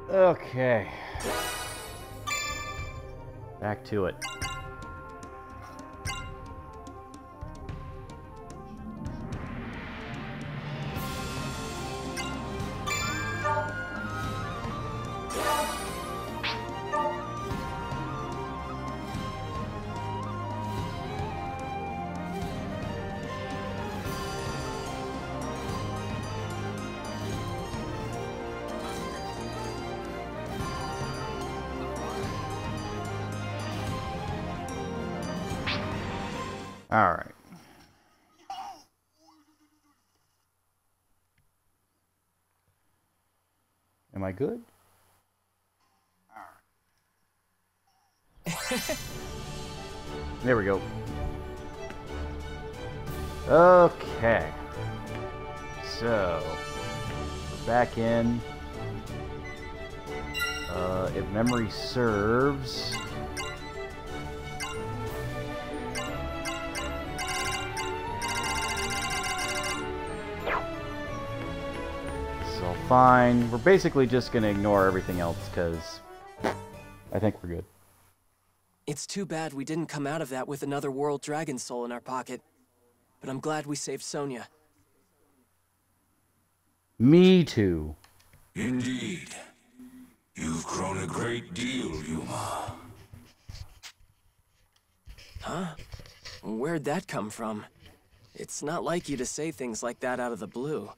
Okay. Back to it. All right. Am I good? There we go. Okay. So, we're back in. If memory serves... So fine. We're basically just going to ignore everything else, because I think we're good. It's too bad we didn't come out of that with another World Dragon Soul in our pocket. But I'm glad we saved Sonya. Me too. Indeed. You've grown a great deal, Yuma. Huh? Where'd that come from? It's not like you to say things like that out of the blue.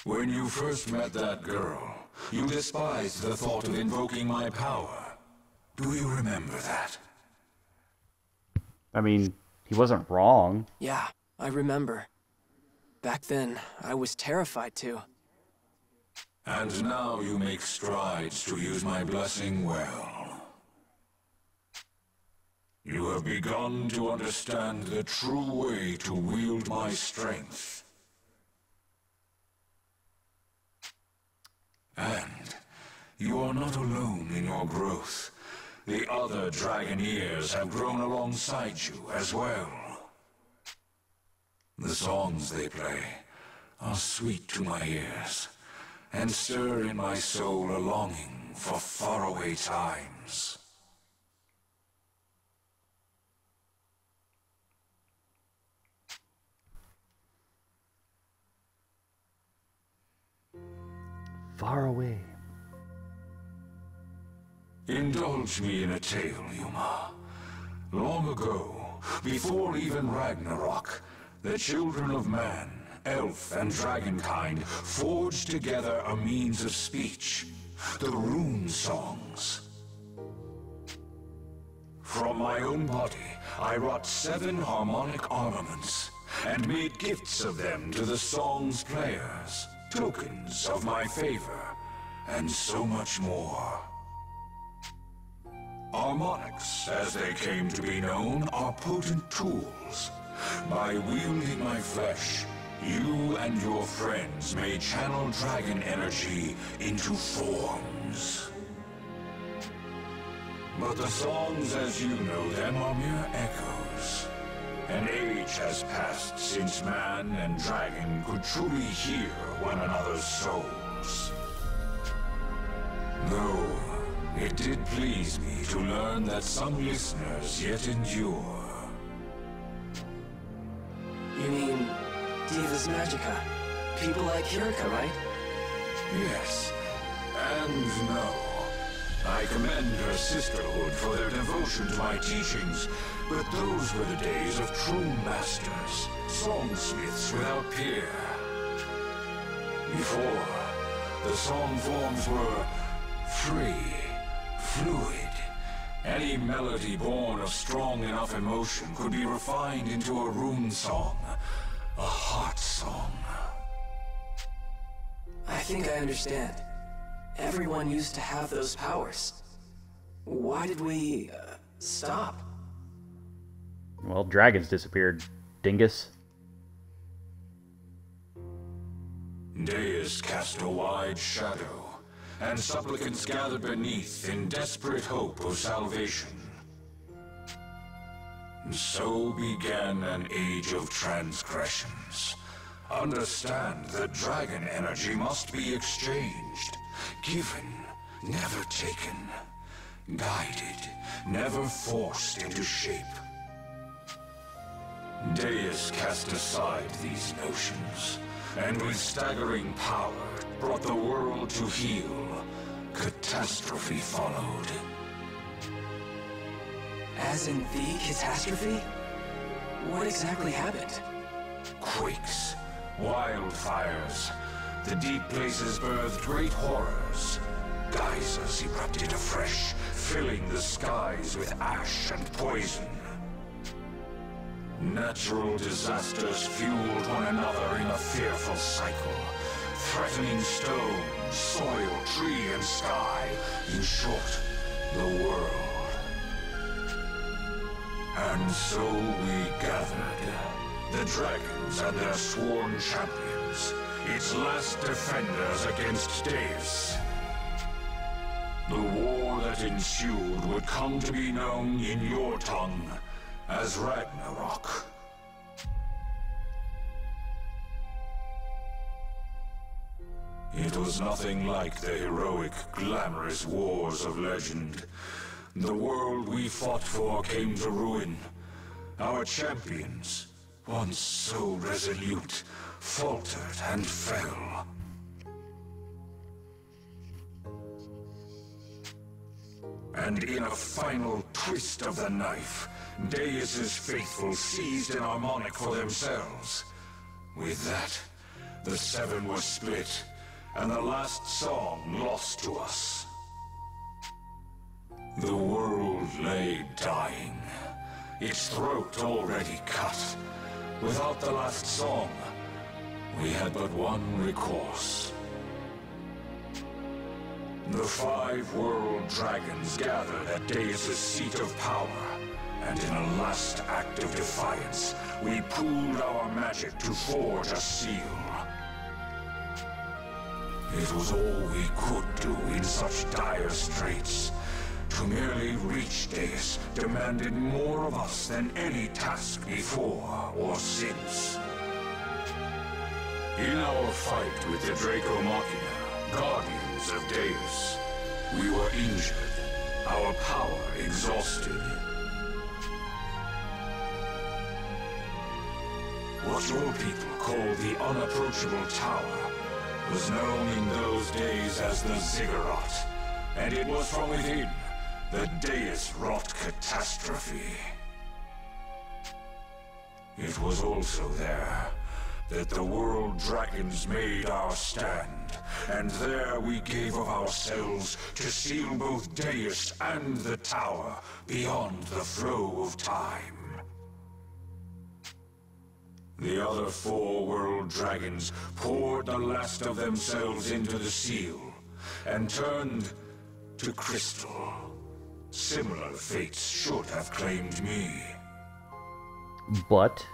When you first met that girl, you despised the thought of invoking my power. Do you remember that? I mean, he wasn't wrong. Yeah, I remember. Back then, I was terrified too. And now you make strides to use my blessing well. You have begun to understand the true way to wield my strength. And you are not alone in your growth. The other Dragoneers have grown alongside you as well. The songs they play are sweet to my ears, and stir in my soul a longing for faraway times. Far away. Indulge me in a tale, Yuma. Long ago, before even Ragnarok, the children of man, elf and dragonkind, forged together a means of speech, the rune songs. From my own body, I wrought 7 harmonic armaments, and made gifts of them to the song's players, tokens of my favor, and so much more. Harmonics, as they came to be known, are potent tools. By wielding my flesh, you and your friends may channel dragon energy into forms. But the songs as you know them are mere echoes. An age has passed since man and dragon could truly hear one another's souls. Though, it did please me to learn that some listeners yet endure. You mean Divas Magica? People like Hirika, right? Yes, and no. I commend her sisterhood for their devotion to my teachings, but those were the days of true masters, songsmiths without peer. Before, the song forms were free, fluid. Any melody born of strong enough emotion could be refined into a rune song, a heart song. I think I understand. Everyone used to have those powers. Why did we, stop? Well, dragons disappeared, dingus. Deus cast a wide shadow, and supplicants gathered beneath in desperate hope of salvation. And so began an age of transgressions, Understand that dragon energy must be exchanged. Given, never taken. Guided, never forced into shape. Deus cast aside these notions, and with staggering power, brought the world to heel. Catastrophe followed. As in the catastrophe? What exactly happened? Quakes, wildfires. The deep places birthed great horrors. Geysers erupted afresh, filling the skies with ash and poison. Natural disasters fueled one another in a fearful cycle, threatening stone, soil, tree, and sky. In short, the world. And so we gathered. The dragons and their sworn champions, its last defenders against Deus. The war that ensued would come to be known in your tongue as Ragnarok. It was nothing like the heroic, glamorous wars of legend. The world we fought for came to ruin. Our champions, once so resolute, faltered and fell. And in a final twist of the knife, Deus's faithful seized an harmonic for themselves. With that, the seven were split, and the last song lost to us. The world lay dying, its throat already cut. Without the last song, we had but one recourse. The 5 world dragons gathered at Deus's seat of power, and in a last act of defiance, we pooled our magic to forge a seal. It was all we could do in such dire straits. To merely reach Deus demanded more of us than any task before or since. In our fight with the Draco Machina, guardians of Deus, we were injured, our power exhausted. What your people call the unapproachable tower was known in those days as the Ziggurat, and it was from within that Deus wrought catastrophe. It was also there that the world dragons made our stand, and there we gave of ourselves to seal both Deus and the tower beyond the flow of time. The other 4 world dragons poured the last of themselves into the seal, and turned to crystal. Similar fates should have claimed me. But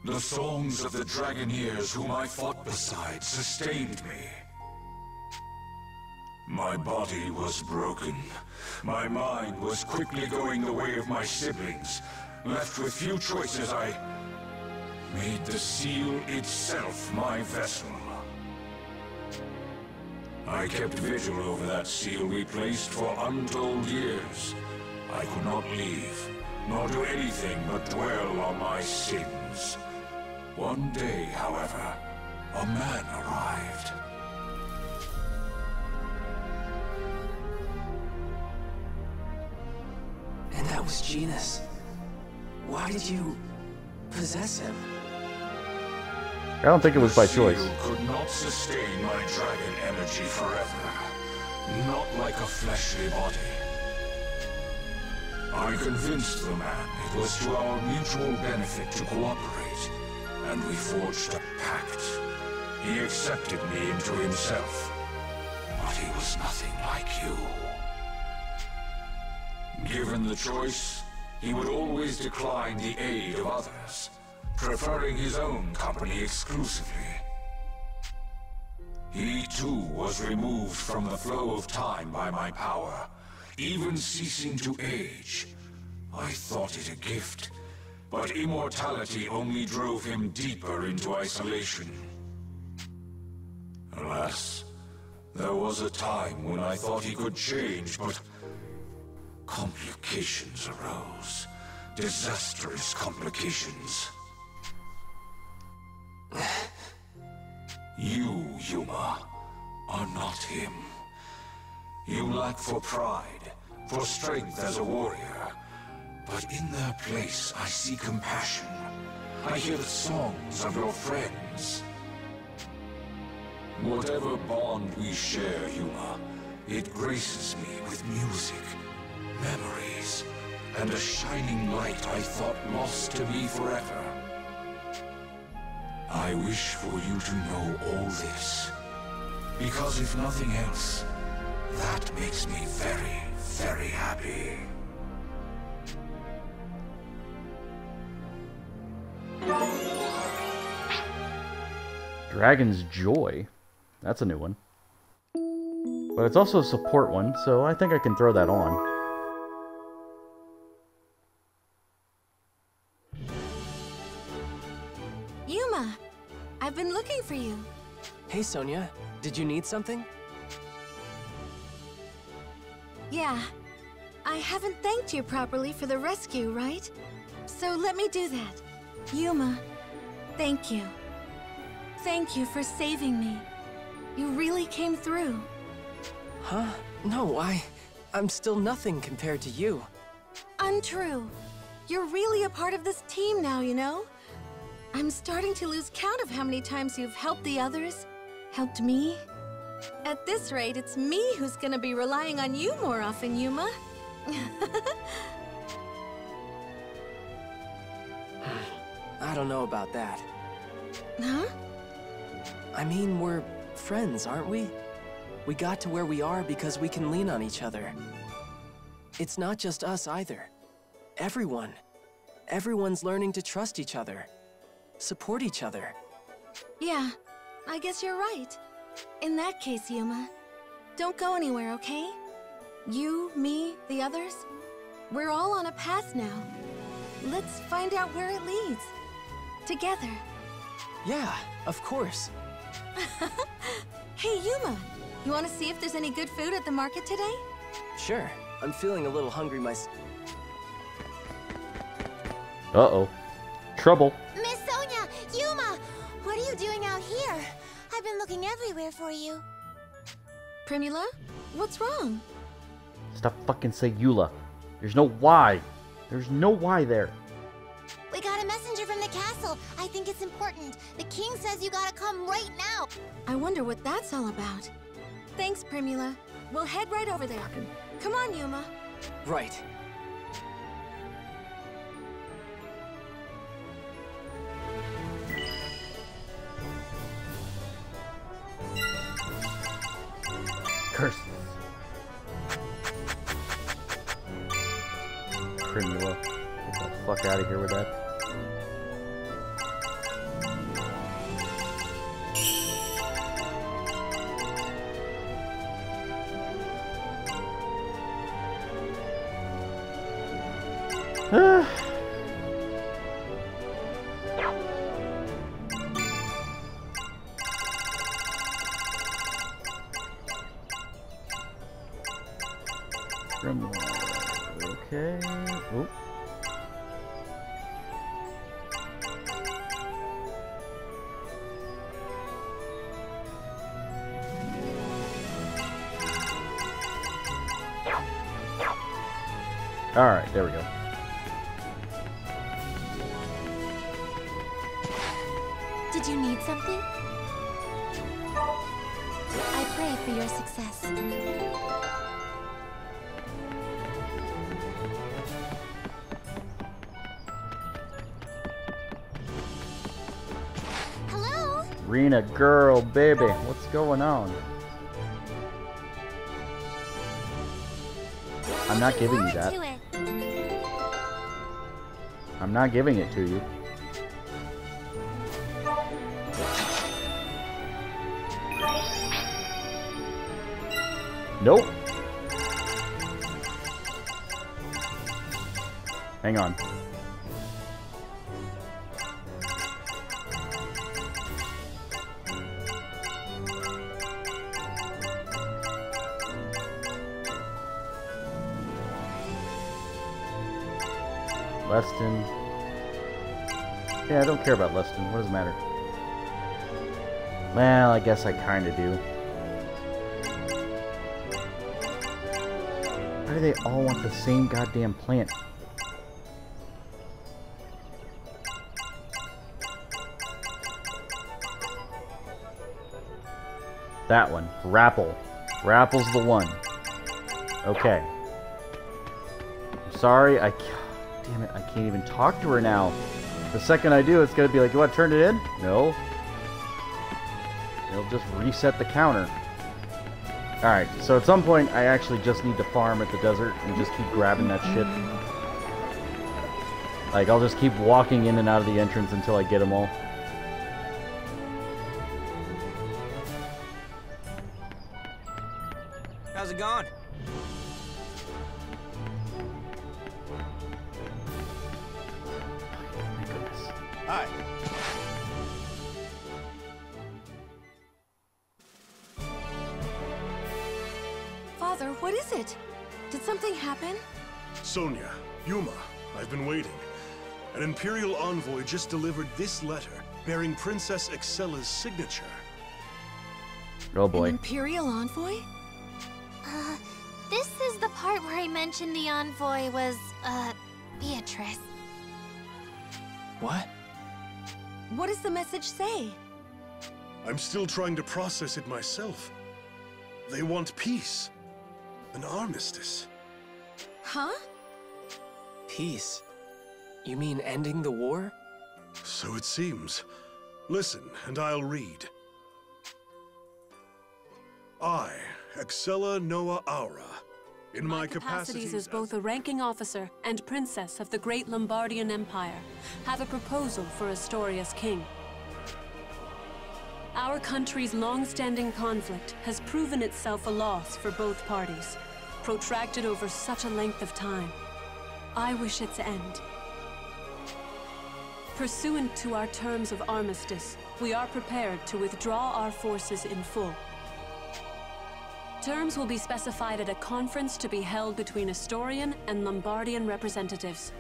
The songs of the Dragoneers whom I fought beside sustained me. My body was broken. My mind was quickly going the way of my siblings. Left with few choices, I made the seal itself my vessel. I kept vigil over that seal we placed for untold years. I could not leave, nor do anything but dwell on my sins. One day, however, a man arrived. And that was Genus. Why did you possess him? I don't think it was by choice. The seal could not sustain my dragon energy forever. Not like a fleshly body. I convinced the man it was to our mutual benefit to cooperate, and we forged a pact. He accepted me into himself, but he was nothing like you. Given the choice, he would always decline the aid of others, preferring his own company exclusively. He too was removed from the flow of time by my power, even ceasing to age. I thought it a gift, but immortality only drove him deeper into isolation. Alas, there was a time when I thought he could change, but complications arose. Disastrous complications. You, Yuma, are not him. You lack for pride, for strength as a warrior. But in their place, I see compassion. I hear the songs of your friends. Whatever bond we share, Yuma, it graces me with music, memories, and a shining light I thought lost to me forever. I wish for you to know all this, because if nothing else, that makes me very, very happy. Dragon's Joy. That's a new one. But it's also a support one, so I think I can throw that on. Yuma, I've been looking for you. Hey, Sonia. Did you need something? Yeah. I haven't thanked you properly for the rescue, right? So let me do that. Yuma, thank you. Thank you for saving me. You really came through. Huh? No, I'm still nothing compared to you. Untrue. You're really a part of this team now, you know? I'm starting to lose count of how many times you've helped the others, helped me. At this rate, it's me who's gonna be relying on you more often, Yuma. I don't know about that. Huh? I mean, we're friends, aren't we? We got to where we are because we can lean on each other. It's not just us either. Everyone. Everyone's learning to trust each other. Support each other. Yeah, I guess you're right. In that case, Yuma, don't go anywhere, okay? You, me, the others, we're all on a path now. Let's find out where it leads. Together. Yeah, of course. Hey, Yuma, you want to see if there's any good food at the market today? Sure. I'm feeling a little hungry Uh-oh. Trouble. Miss Sonia! Yuma! What are you doing out here? I've been looking everywhere for you. Primula, what's wrong? Stop fucking saying Eula. There's no Y. There's no Y there. We got a messenger from the castle. I think it's important. The king says you gotta come right now. I wonder what that's all about. Thanks, Primula. We'll head right over there. Come on, Yuma. Right. Curses. Primula. Get the fuck out of here with that. Okay. Oop. All right, there we go. Did you need something? I pray for your success. Hello? Rena, girl, baby, what's going on? I'm not giving you that. I'm not giving it to you. Nope. Hang on. Leston. Yeah, I don't care about Leston. What does it matter? Well, I guess I kinda do. Why do they all want the same goddamn plant? That one. Rapple. Rapple's the one. Okay. I'm sorry, damn it, I can't even talk to her now. The second I do, it's gonna be like, you want to turn it in? No. It'll just reset the counter. Alright, so at some point, I actually just need to farm at the desert and just keep grabbing that shit. Like, I'll just keep walking in and out of the entrance until I get them all. How's it going? My goodness. Hi. Father, what is it? Did something happen? Sonia, Yuma, I've been waiting. An Imperial envoy just delivered this letter, bearing Princess Excella's signature. Oh boy. An Imperial envoy? This is the part where I mentioned the envoy was, Beatrice. What? What does the message say? I'm still trying to process it myself. They want peace. An armistice. Huh? Peace? You mean ending the war? So it seems. Listen, and I'll read. I, Excella Noa Aura, in my capacities as both a ranking officer and princess of the great Lombardian Empire, have a proposal for Astoria's king. Our country's long-standing conflict has proven itself a loss for both parties, protracted over such a length of time. I wish its end. Pursuant to our terms of armistice, we are prepared to withdraw our forces in full. Terms will be specified at a conference to be held between Astorian and Lombardian representatives.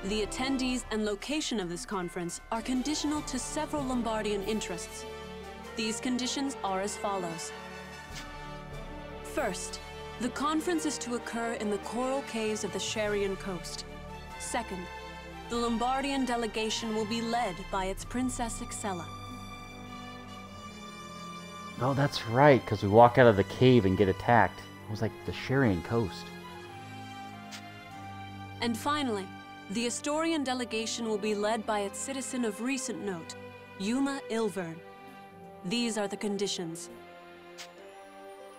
The attendees and location of this conference are conditional to several Lombardian interests. These conditions are as follows. First, the conference is to occur in the coral caves of the Sharian coast. Second, the Lombardian delegation will be led by its Princess Excella. Oh, that's right, because we walk out of the cave and get attacked. It was like the Sharian coast. And finally, the Astorian delegation will be led by its citizen of recent note, Yuma Ilvern. These are the conditions.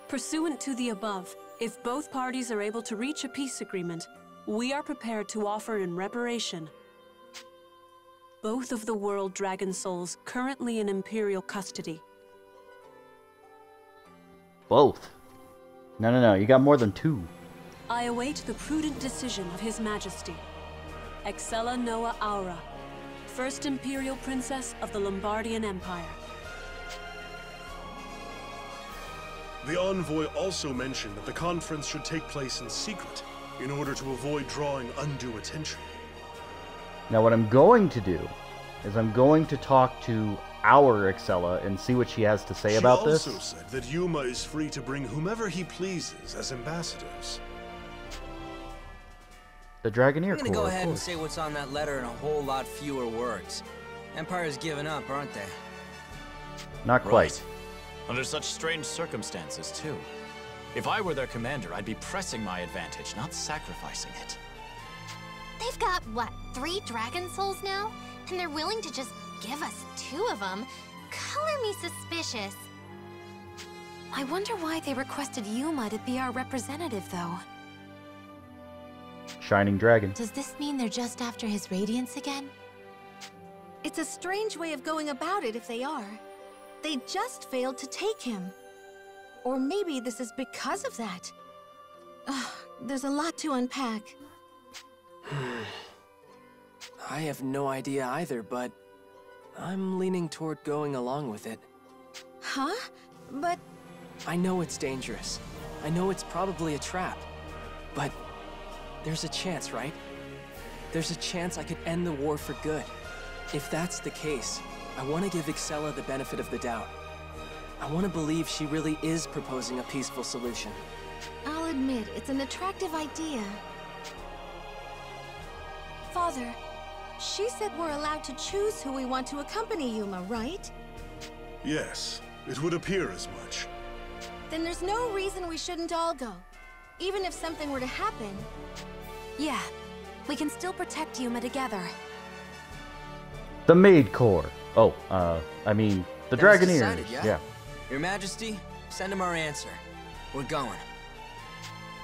Pursuant to the above, if both parties are able to reach a peace agreement, we are prepared to offer in reparation both of the world dragon souls currently in Imperial custody. Both? No, you got more than two. I await the prudent decision of His Majesty. Excella Noa Aura, First Imperial Princess of the Lombardian Empire. The envoy also mentioned that the conference should take place in secret, in order to avoid drawing undue attention. Now what I'm going to do is I'm going to talk to our Excella and see what she has to say about this. She also said that Yuma is free to bring whomever he pleases as ambassadors. The Dragoneer I'm gonna Corps, go of ahead and course. say what's on that letter in a whole lot fewer words. Empire's given up, aren't they? Not quite. Right. Under such strange circumstances, too. If I were their commander, I'd be pressing my advantage, not sacrificing it. They've got, what, 3 dragon souls now? And they're willing to just give us 2 of them? Color me suspicious. I wonder why they requested Yuma to be our representative, though. Shining Dragon. Does this mean they're just after his radiance again? It's a strange way of going about it if they are. They just failed to take him. Or maybe this is because of that. Ugh, there's a lot to unpack. I have no idea either, but I'm leaning toward going along with it. Huh? But... I know it's dangerous. I know it's probably a trap. But there's a chance, right? there's a chance I could end the war for good. If that's the case, I want to give Excella the benefit of the doubt. I want to believe she really is proposing a peaceful solution. I'll admit, it's an attractive idea. Father, she said we're allowed to choose who we want to accompany Yuma, right? Yes, it would appear as much. Then there's no reason we shouldn't all go. Even if something were to happen. Yeah, we can still protect Yuma together. The Maid Corps. Oh, I mean, the That was Dragoneers. decided, yeah? Yeah. Your Majesty, send him our answer. We're going.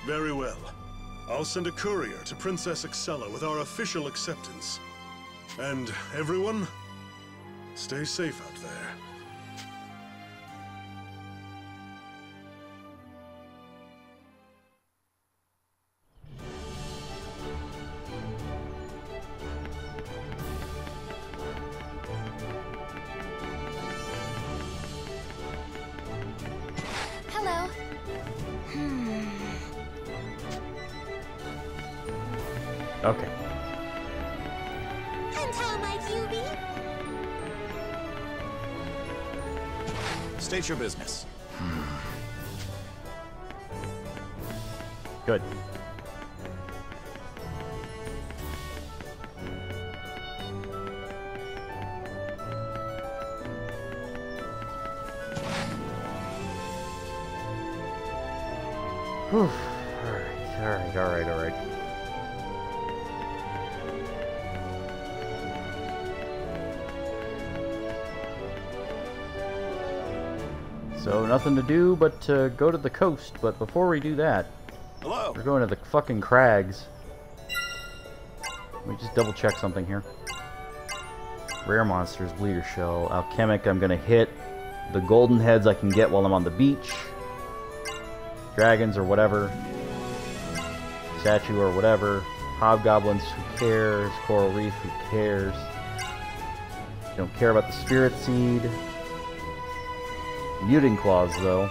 Very well. I'll send a courier to Princess Excella with our official acceptance. And everyone, stay safe out there. Hello. Okay. And how might you be? State your business. Good. Whew. Alright. So, nothing to do but to go to the coast, but before we do that, Hello. we're going to the fucking crags. Let me just double check something here. Rare monsters, bleeder shell, alchemic, I'm gonna hit. The golden heads I can get while I'm on the beach. Dragons or whatever. Statue or whatever. Hobgoblins, who cares? Coral reef, who cares? Don't care about the spirit seed. Muting claws though.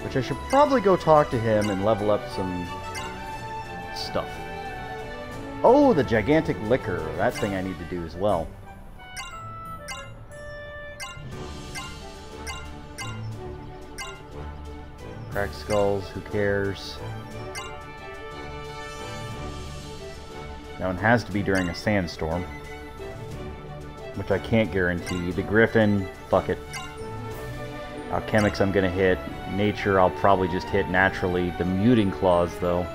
Which I should probably go talk to him and level up some stuff. Oh, the gigantic liquor. That thing I need to do as well. Cracked skulls, who cares? That one has to be during a sandstorm. Which I can't guarantee. The griffin, fuck it. Alchemics I'm gonna hit. Nature I'll probably just hit naturally. The muting claws though.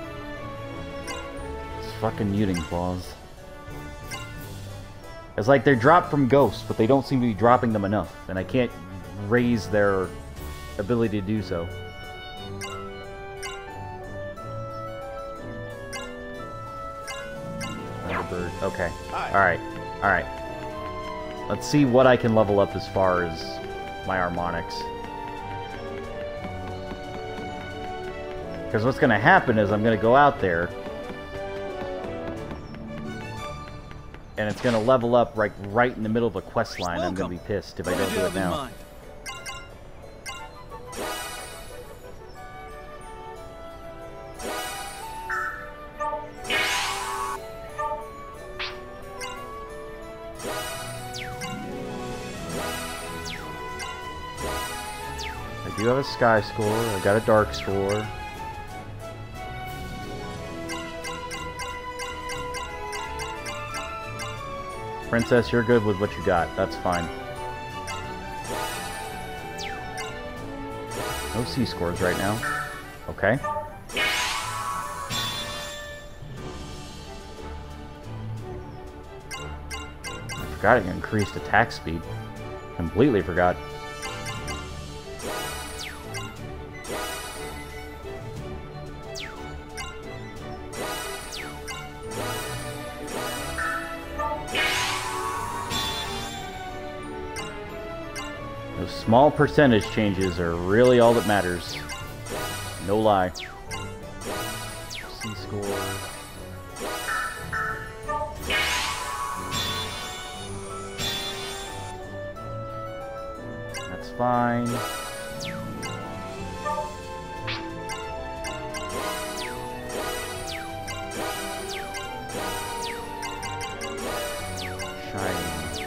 It's fucking muting claws. It's like they're dropped from ghosts, but they don't seem to be dropping them enough. And I can't raise their ability to do so. Thunderbird. Okay. Alright. Alright. Let's see what I can level up as far as my harmonics. Because what's going to happen is I'm going to go out there and it's going to level up right in the middle of a quest line. I'm going to be pissed if I don't do it now. I do have a sky score. I got a dark score. Princess, you're good with what you got. That's fine. No C scores right now. Okay. I forgot it increased attack speed. Completely forgot. Those small percentage changes are really all that matters. No lie. C score. That's fine.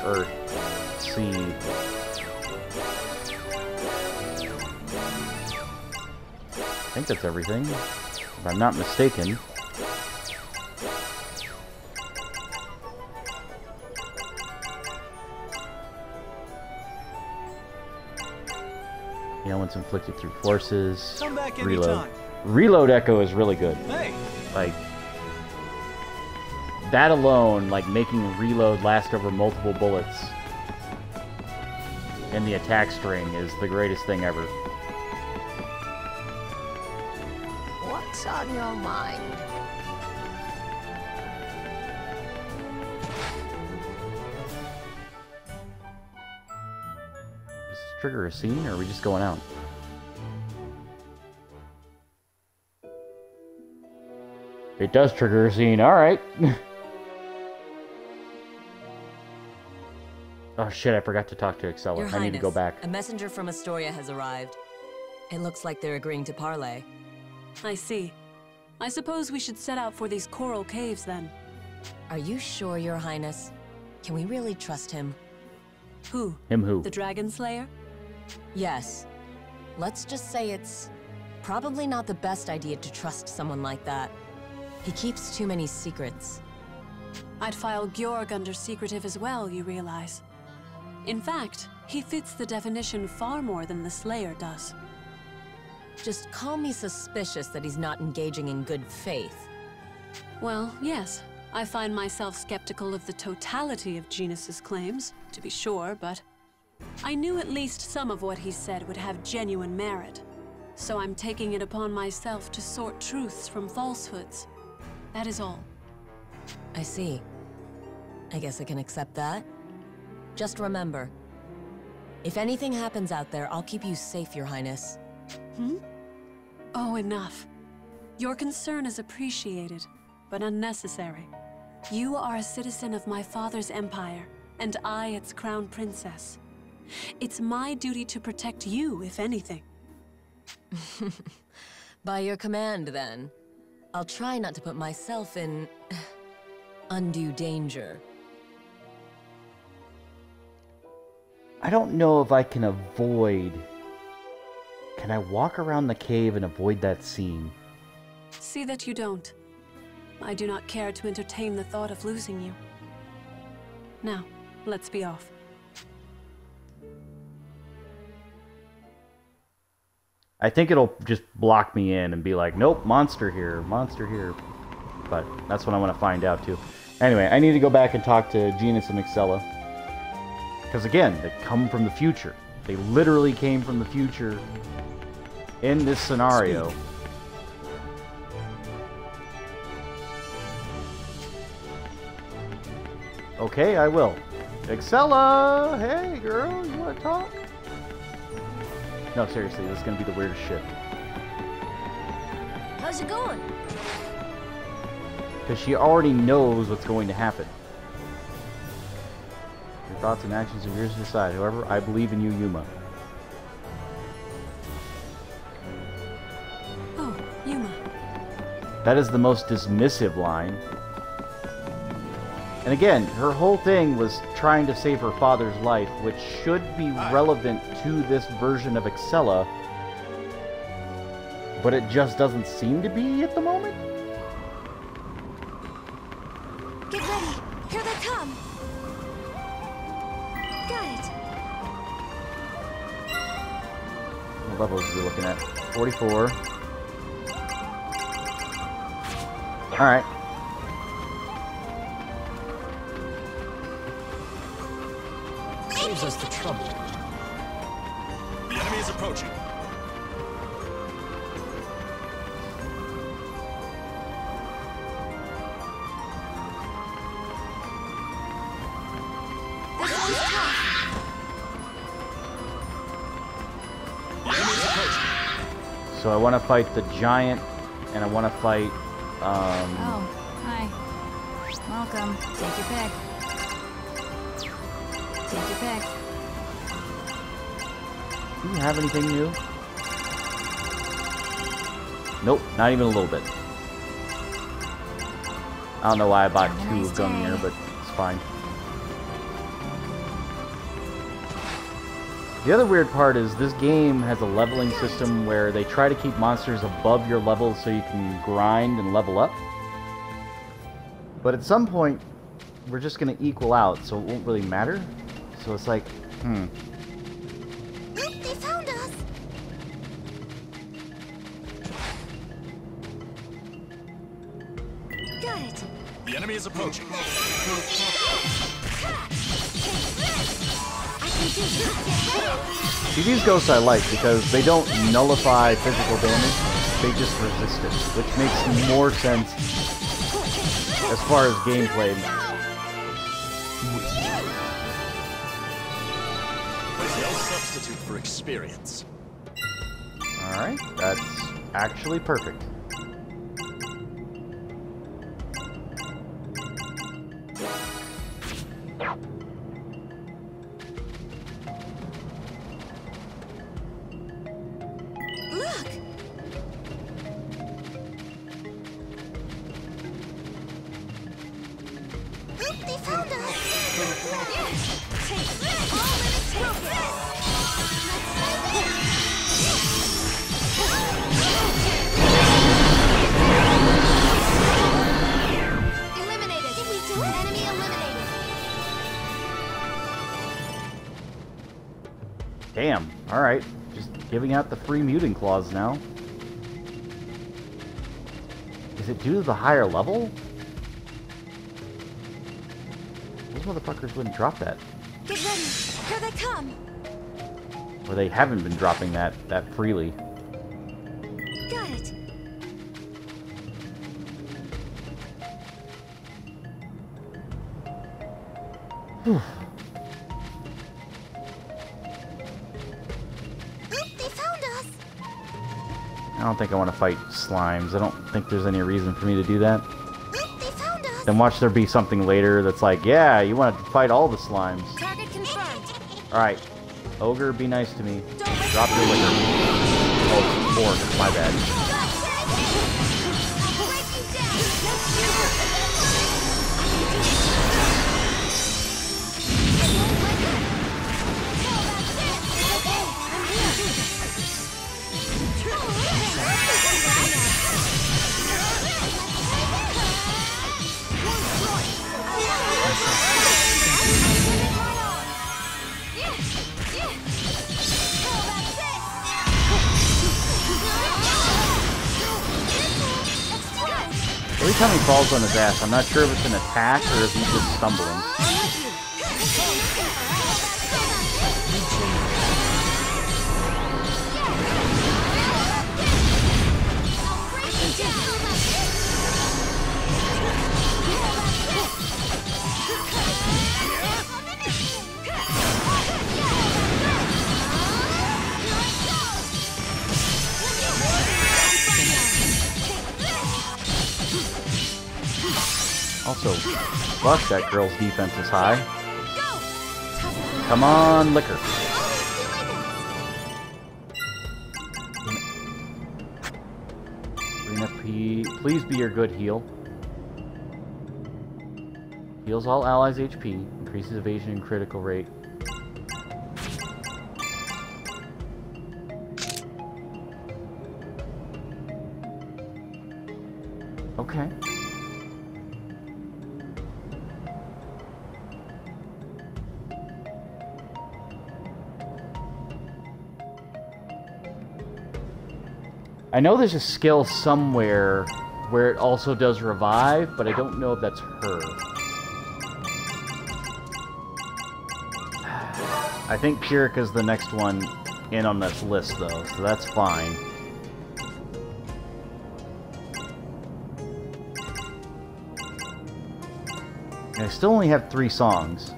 Earth, sea. I think that's everything, if I'm not mistaken. Ailments inflicted through forces. Come back Reload. anytime. Reload echo is really good. Hey, Like, that alone, like making reload last over multiple bullets in the attack string is the greatest thing ever. What's on your mind? Does this trigger a scene, or are we just going out? It does trigger a scene, alright. Oh shit, I forgot to talk to Excella. Your I need to go Highness, back. A messenger from Astoria has arrived. It looks like they're agreeing to parley. I see. I suppose we should set out for these coral caves then. Are you sure, Your Highness? Can we really trust him? Who? Him who? The Dragon Slayer? Yes. Let's just say it's probably not the best idea to trust someone like that. He keeps too many secrets. I'd file Georg under secretive as well, you realize. In fact, he fits the definition far more than the Slayer does. Just call me suspicious that he's not engaging in good faith. Well, yes. I find myself skeptical of the totality of Genus's claims, to be sure, but I knew at least some of what he said would have genuine merit. So I'm taking it upon myself to sort truths from falsehoods. That is all. I see. I guess I can accept that. Just remember, if anything happens out there, I'll keep you safe, Your Highness. Hmm? Oh, enough. Your concern is appreciated, but unnecessary. You are a citizen of my father's empire, and I its crown princess. It's my duty to protect you, if anything. By your command, then. I'll try not to put myself in undue danger. I don't know if I can avoid... Can I walk around the cave and avoid that scene? See that you don't. I do not care to entertain the thought of losing you. Now, let's be off. I think it'll just block me in and be like, nope, monster here, monster here. But that's what I want to find out, too. Anyway, I need to go back and talk to Genus and Excella. Because, again, they come from the future. They literally came from the future in this scenario. Speak. Okay, I will. Excella! Hey, girl, you want to talk? No, seriously, this is going to be the weirdest shit. How's it going? Because she already knows what's going to happen. Your thoughts and actions are yours to decide. However, I believe in you, Yuma. Oh, Yuma. That is the most dismissive line. And again, her whole thing was trying to save her father's life, which should be relevant to this version of Excella, but it just doesn't seem to be at the moment. Get ready. Here they come. Got it. What levels are we looking at? 44. Alright. saves us the trouble. The enemy is approaching. This one's tough. So I want to fight the giant, and I want to fight, Oh, hi. Welcome. Take your pick. Take your pick. Do you have anything new? Nope, not even a little bit. I don't know why I bought Have a two nice of Gummier, day. but it's fine. The other weird part is this game has a leveling system where they try to keep monsters above your level so you can grind and level up. But at some point, we're just going to equal out, so it won't really matter. So it's like, They found us! Got it. The enemy is approaching. See, these ghosts I like because they don't nullify physical damage, they just resist it, which makes more sense as far as gameplay. There's no substitute for experience. Alright, that's actually perfect. They found us! Eliminated! Did we do it? Enemy eliminated! Damn, alright. Just giving out the free muting clause now. Is it due to the higher level? Those motherfuckers wouldn't drop that. Get ready. Here they come. Or they haven't been dropping that freely. Got it. Whew. They found us! I don't think I want to fight slimes. I don't think there's any reason for me to do that. They found us! Then watch there be something later that's like, yeah, you want to fight all the slimes. Target confirmed. Alright. Ogre, be nice to me. Drop your liquor. Oh, pork. My bad. Every time he falls on his ass, I'm not sure if it's an attack or if he's just stumbling. Also, fuck, that girl's defense is high. Come on, liquor. Green FP, please be your good heal. Heals all allies' HP, increases evasion and critical rate. Okay. I know there's a skill somewhere where it also does revive, but I don't know if that's her. I think Pyrrhica's the next one in on this list, though, so that's fine. I still only have 3 songs.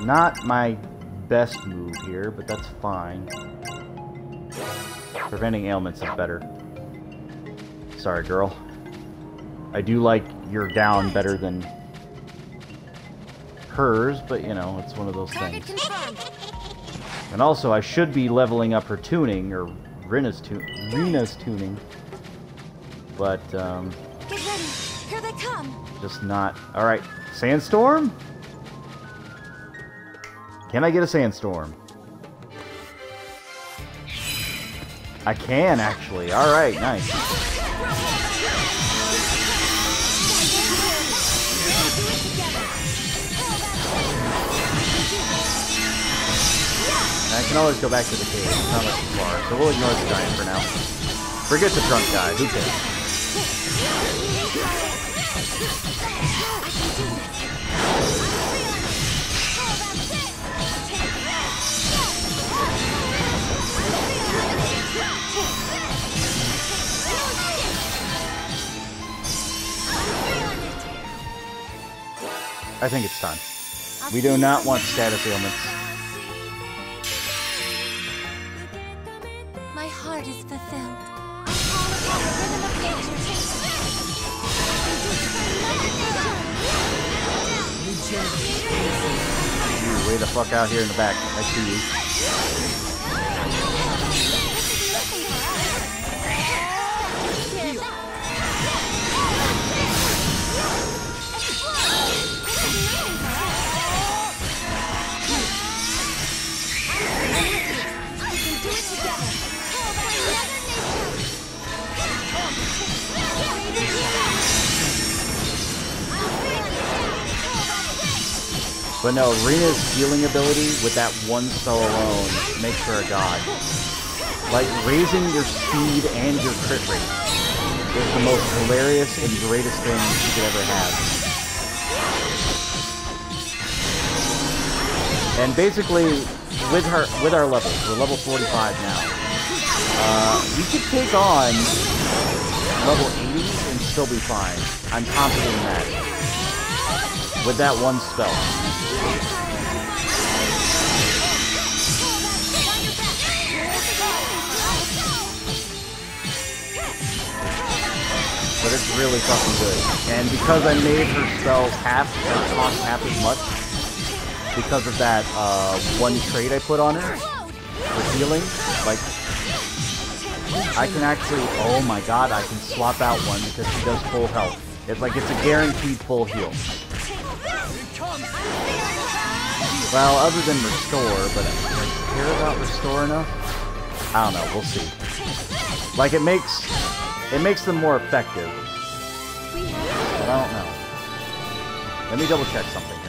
Not my best move here, but that's fine. Preventing ailments is better. Sorry, girl. I do like your down better than hers, but you know, it's one of those things. And also, I should be leveling up her tuning, or Rina's tuning. But, Get ready. Here they come. just not... Alright, Sandstorm? Can I get a Sandstorm? I can, actually. Alright, nice. I can always go back to the cave. It's not much too far, so we'll ignore the giant for now. Forget the drunk guy. Who cares? I think it's time. We do not want status ailments. My heart is fulfilled. I call upon the rhythm of nature. You way the fuck out here in the back. I see you. But no, Rena's healing ability with that one spell alone makes her a god. Like, raising your speed and your crit rate is the most hilarious and greatest thing you could ever have. And basically, with our levels, we're level 45 now. We could take on level 80s and still be fine. I'm confident in that. With that one spell. But it's really fucking good. And because I made her spells cost half as much, because of that one trait I put on her for healing, like, I can actually, oh my god, I can swap out one because she does full health. It's like, it's a guaranteed full heal. Well, other than restore, but I care about restore enough? I don't know, we'll see. Like, it makes them more effective. But I don't know. Let me double check something here.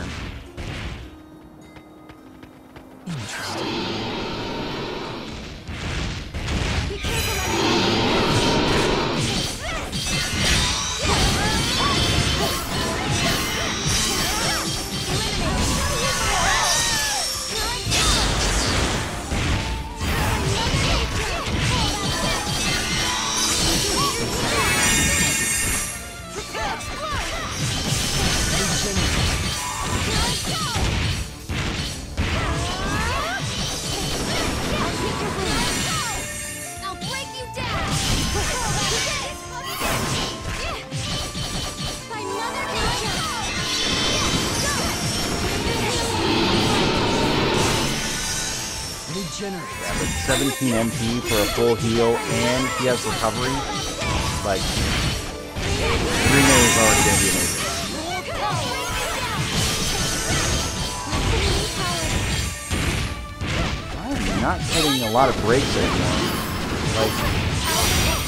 Yeah, but 17 MP for a full heal, and he has recovery. Like, Reno is already going to be amazing. I'm not getting a lot of breaks anymore. Like,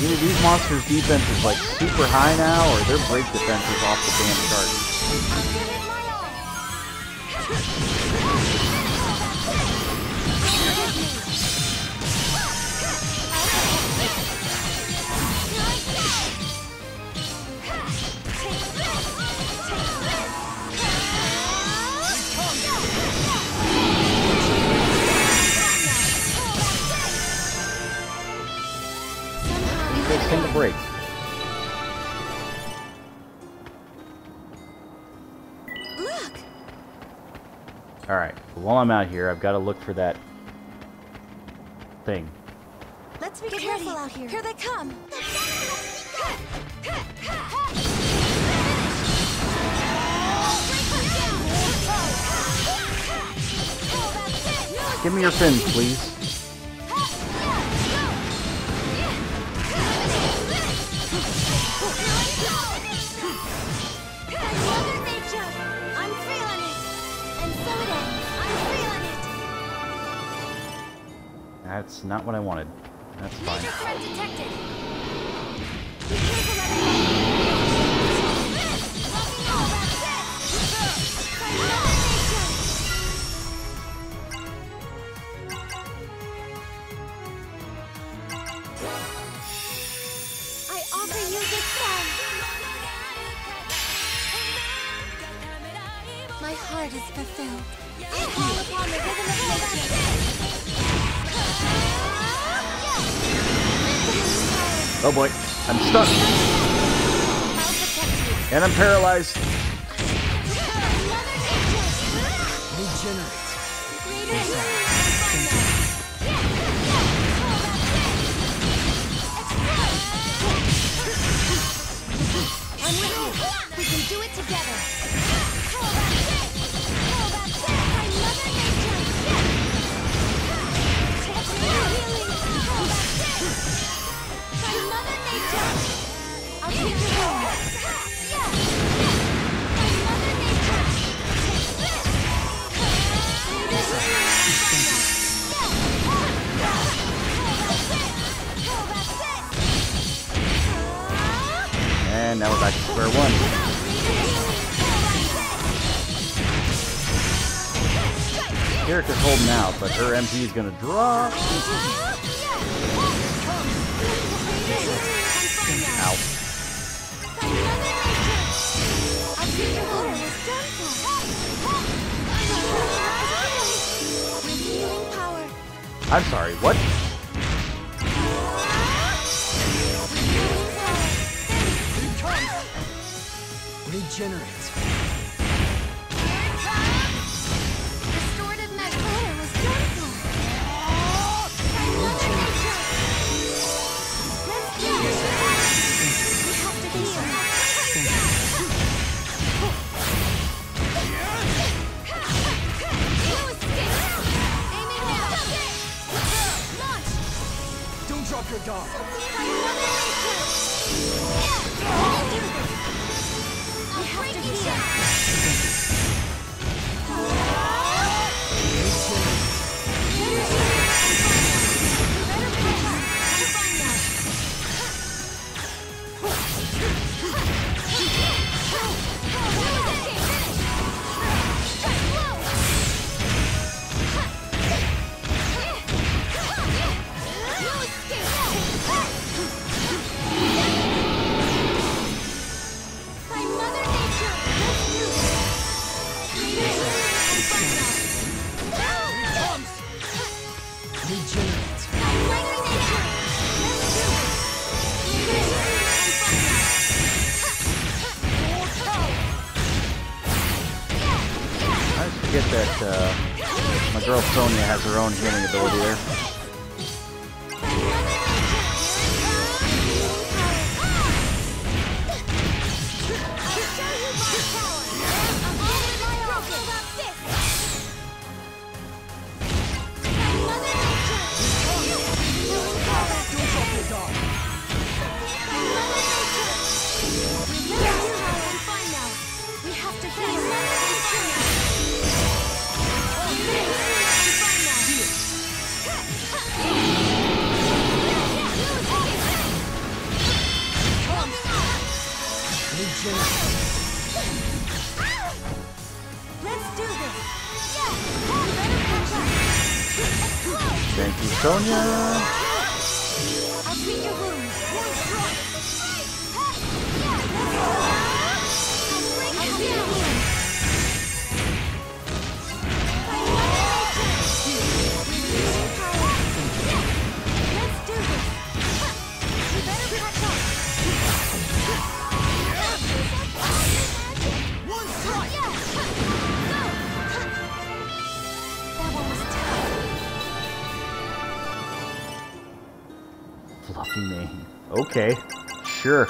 either these monsters' defense is like super high now, or their break defense is off the damn chart. Take a break. Look. All right. While I'm out here, I've got to look for that thing. Let's be careful out here. Here they come. Give me your fins, please. That's not what I wanted. That's fine. Major threat detected. I offer you this song. My heart is fulfilled. I call upon the rhythm of nature. Oh boy, I'm stuck. And I'm paralyzed. I'm with you. We can do it together. I'll take your home. And now we're back to square one. Erica's holding out, but her MP is gonna drop. Ow. I'm sorry, what? Regenerate. Restorative magnetic was done for. Let's do this. We have to heal. Aiming now. Launch. Don't drop your guard. We have to heal. By Mother Nature, let's do this. Regenerate. By Mother Nature, let's do I just forget that my girl Sonia has her own healing ability there. We have to heal. Let's do this. Thank you, Sonia. I'll treat your wounds. I'll treat your wounds. Let's do this. You better catch up. One strike. That one was tough. Fluffy mane. Okay, sure.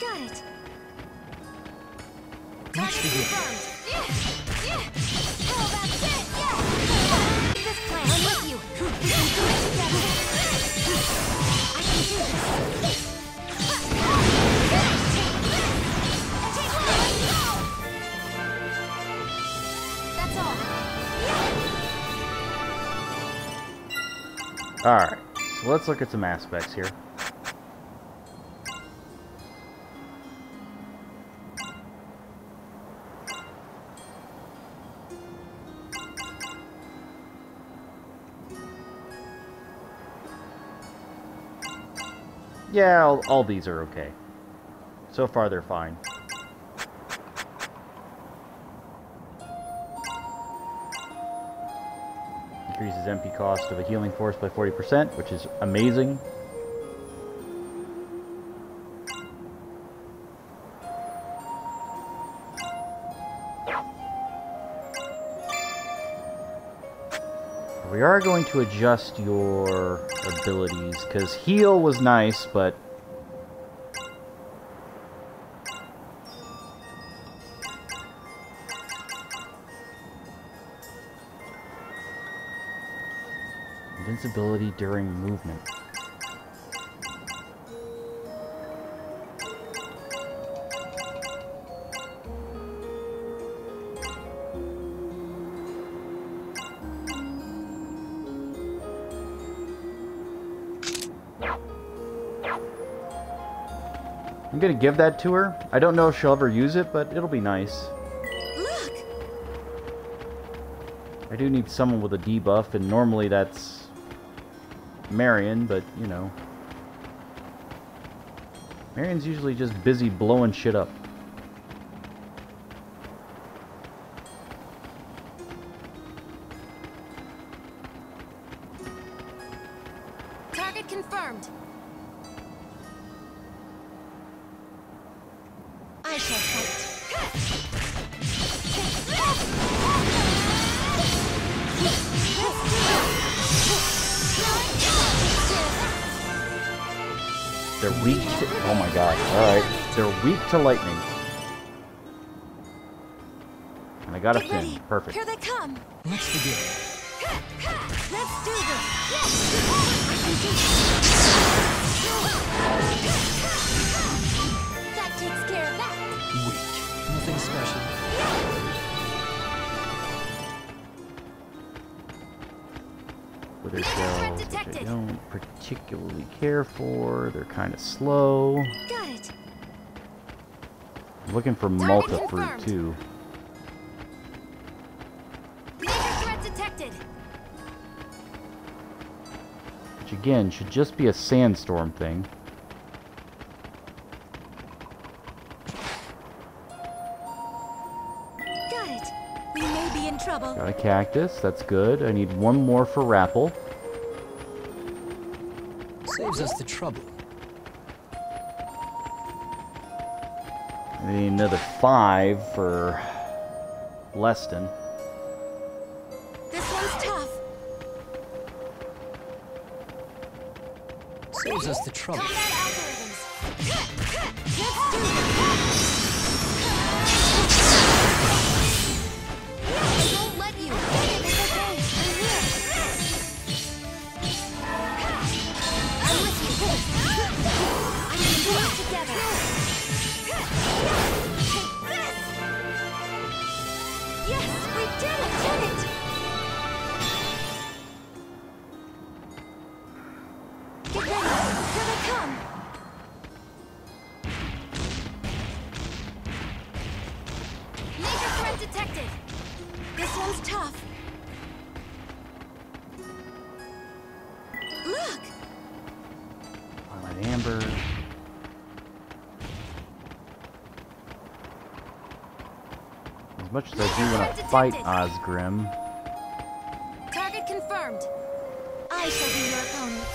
Got it. Match begin. This plan, I'm with you. We can do it together. I can do this. Alright, so let's look at some aspects here. Yeah, all these are okay. So far, they're fine. Increases MP cost of a healing force by 40%, which is amazing. We are going to adjust your abilities, because heal was nice, but invincibility during movement. I'm gonna give that to her. I don't know if she'll ever use it, but it'll be nice. Look! I do need someone with a debuff, and normally that's Marion, but, you know. Marion's usually just busy blowing shit up. Target confirmed. I shall fight. They're weak to... Oh my god. Alright. They're weak to lightning. And I got a fin. Perfect. Here they come. Let's begin. Let's do this. That takes care of that. Weak. Nothing special. Wither shells, which I don't particularly care for. They're kind of slow. Got it. I'm looking for Malta fruit too. Major threat detected. Which again should just be a sandstorm thing. Got it. We may be in trouble. Got a cactus, that's good. I need one more for Rapple. Saves us the trouble. I need another 5 for Leston. This one's tough. Saves us the trouble. Combat algorithms. Let's do this. I won't let you. It's okay. I'm here. I'm with you. I can do it together. Yes, we did it! Did it! Get ready! Here they come! Major threat detected! This one's tough. Look! Alright, Amber. As much as I do want to fight Osgrim. Target confirmed. I shall be your opponent.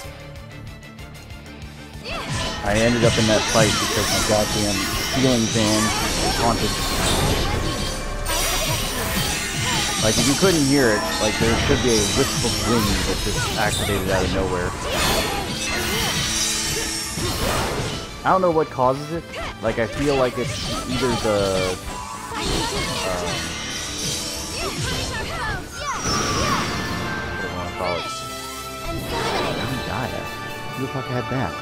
I ended up in that fight because my goddamn healing band was haunted. Like, if you couldn't hear it, like, there should be a wisp of wind that just activated out of nowhere. I don't know what causes it. Like, I feel like it's either the... what do I want to call it? How did he die at? Who the fuck had that?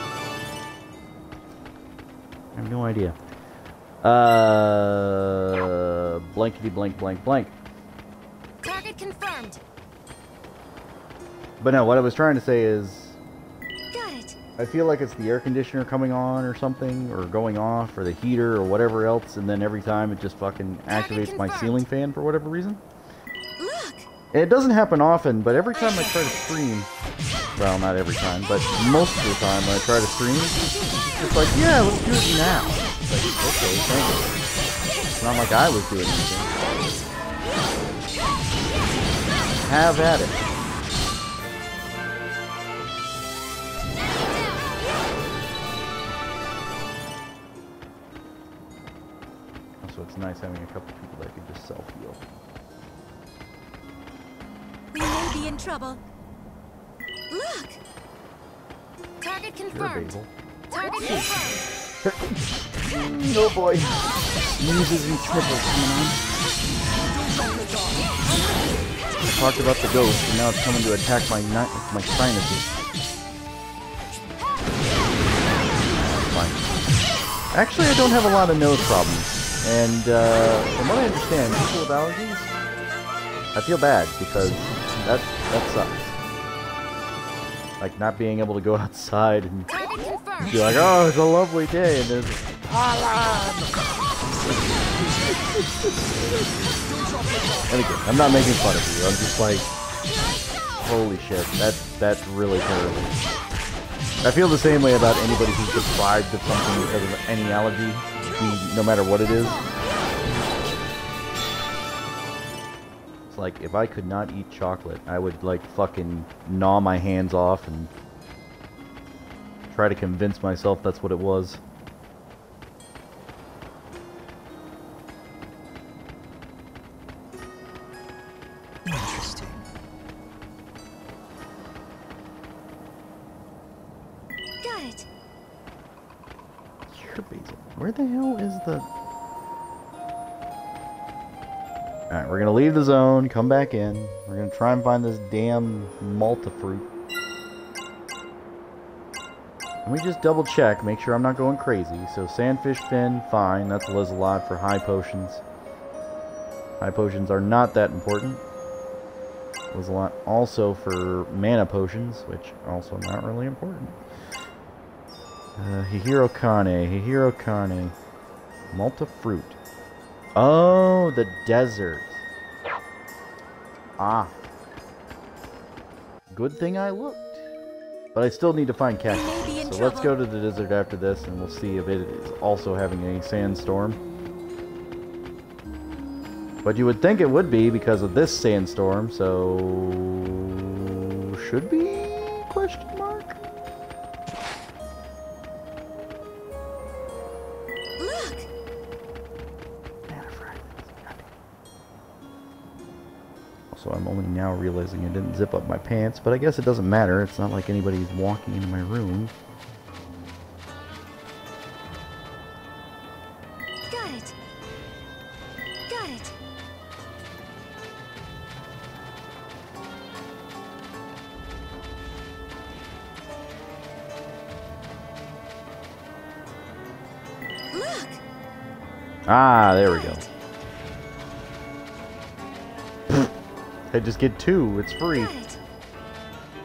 I have no idea. Blankety blank blank blank. Target confirmed. But no, what I was trying to say is, Got it. I feel like it's the air conditioner coming on or something, or going off, or the heater, or whatever else, and then every time it just fucking activates my ceiling fan for whatever reason. Look. It doesn't happen often, but every time I try to stream, well, not every time, but most of the time when I try to stream, it's like, yeah, let's do it now. It's like, okay, thank you. It's not like I was doing anything. Have at it. Also, it's nice having a couple people that can just self-heal. We may be in trouble. Look. Target Sure, confirmed. Basil. Target confirmed. Oh boy. Muses and sniffles coming on. I talked about the ghost, and now it's coming to attack my sinuses. Fine. Actually, I don't have a lot of nose problems. And from what I understand, people with allergies, I feel bad because that sucks. Like not being able to go outside and be like, oh, it's a lovely day, and there's and again, I'm not making fun of you. I'm just like, holy shit, that's really terrible. I feel the same way about anybody who's deprived of something because of any allergy, no matter what it is. It's like, if I could not eat chocolate, I would like fucking gnaw my hands off and try to convince myself that's what it was. Interesting. Got it. Sure, Basil. Where the hell is the... Alright, we're gonna leave the zone, come back in. We're gonna try and find this damn Malta fruit. Let me just double check, make sure I'm not going crazy. So sandfish fin, fine. That's Lizelot for high potions. High potions are not that important. Lizelot also for mana potions, which also not really important. Hihiro Kane. Malta fruit. Oh, the desert. Ah. Good thing I looked. But I still need to find cactus. So let's go to the desert after this and we'll see if it is also having a sandstorm. But you would think it would be because of this sandstorm, so... should be? Question mark? Look. So I'm only now realizing I didn't zip up my pants, but I guess it doesn't matter. It's not like anybody's walking into my room. Got it. Got it. Look. Ah, there we go. I just get 2, it's free.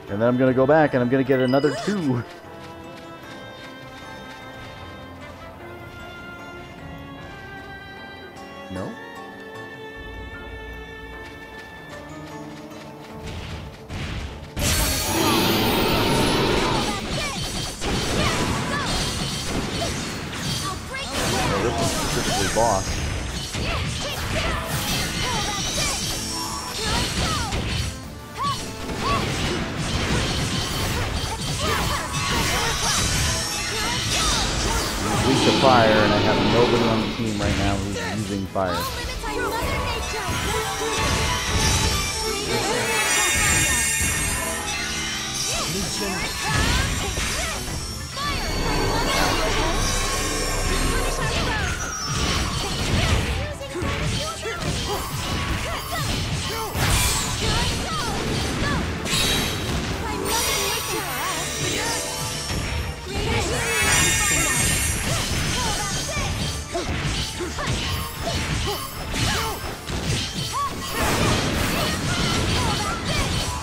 And then I'm gonna go back and I'm gonna get another 2. No? No, this one's specifically boss. Weak to fire, and I have nobody on the team right now who's using fire.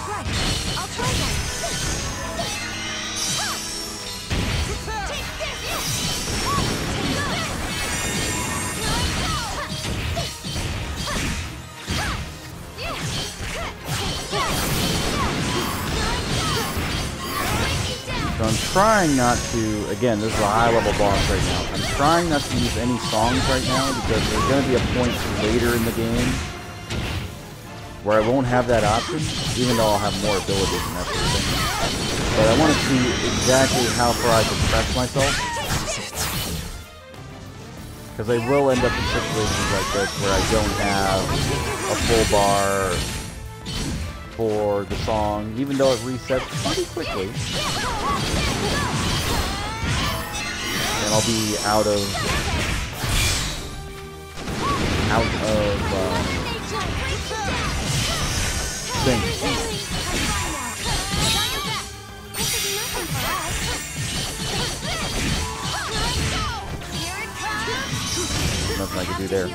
Right. I'll try that. So I'm trying not to, again, this is a high-level boss right now. I'm trying not to use any songs right now because there's going to be a point later in the game where I won't have that option, even though I'll have more abilities and that sort of thing. But I want to see exactly how far I can press myself. Because I will end up in situations like this where I don't have a full bar for the song, even though it resets pretty quickly. And I'll be out of sync. Nothing I can do there.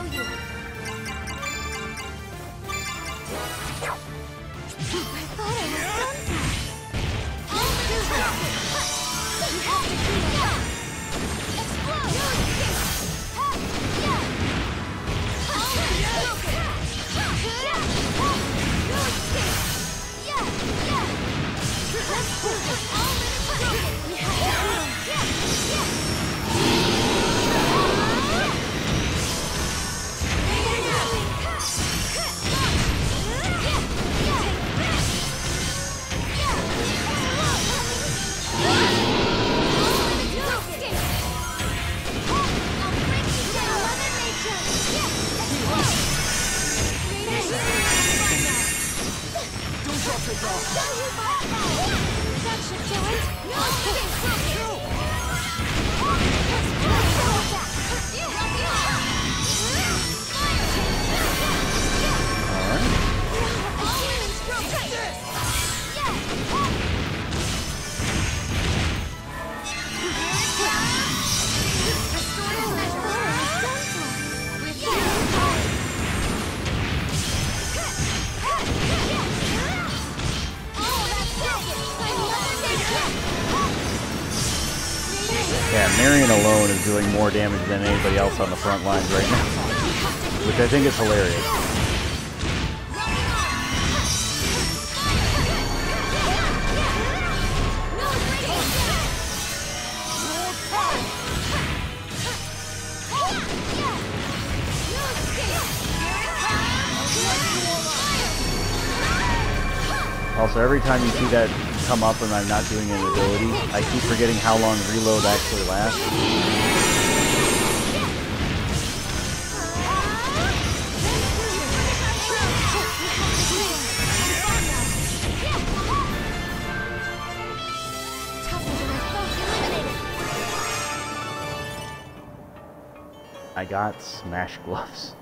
Marion alone is doing more damage than anybody else on the front lines right now, which I think is hilarious. Also, every time you see that come up and I'm not doing an ability, I keep forgetting how long reload actually lasts. I got Smash Gloves.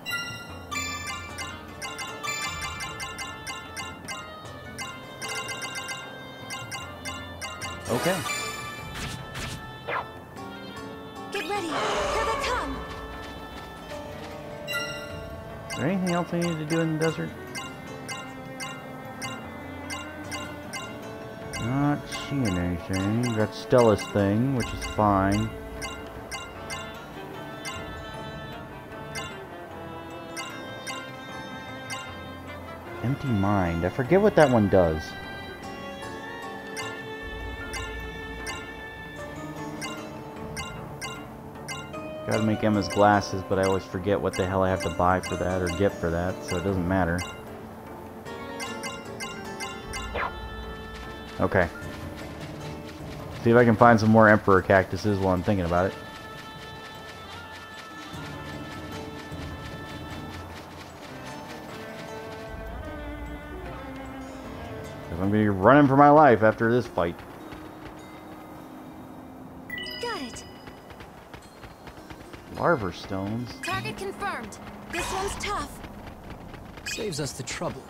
Okay. Get ready. Here they come. Is there anything else I need to do in the desert? Not seeing anything. Got Stella's thing, which is fine. Empty Mind. I forget what that one does. Gotta make Emma's glasses, but I always forget what the hell I have to buy for that or get for that, so it doesn't matter. Okay. See if I can find some more Emperor cactuses while I'm thinking about it. Because I'm gonna be running for my life after this fight. Larva stones. Target confirmed. This one's tough. Saves us the trouble.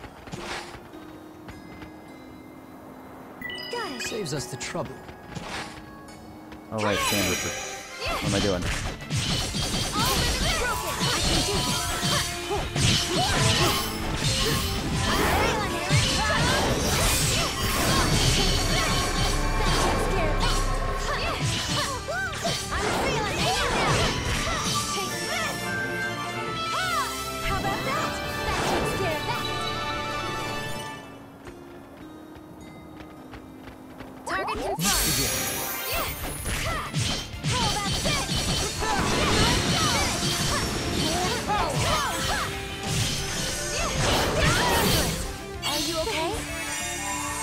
Got it. Saves us the trouble. Oh right, standard. What am I doing? Target confirmed. Are you okay?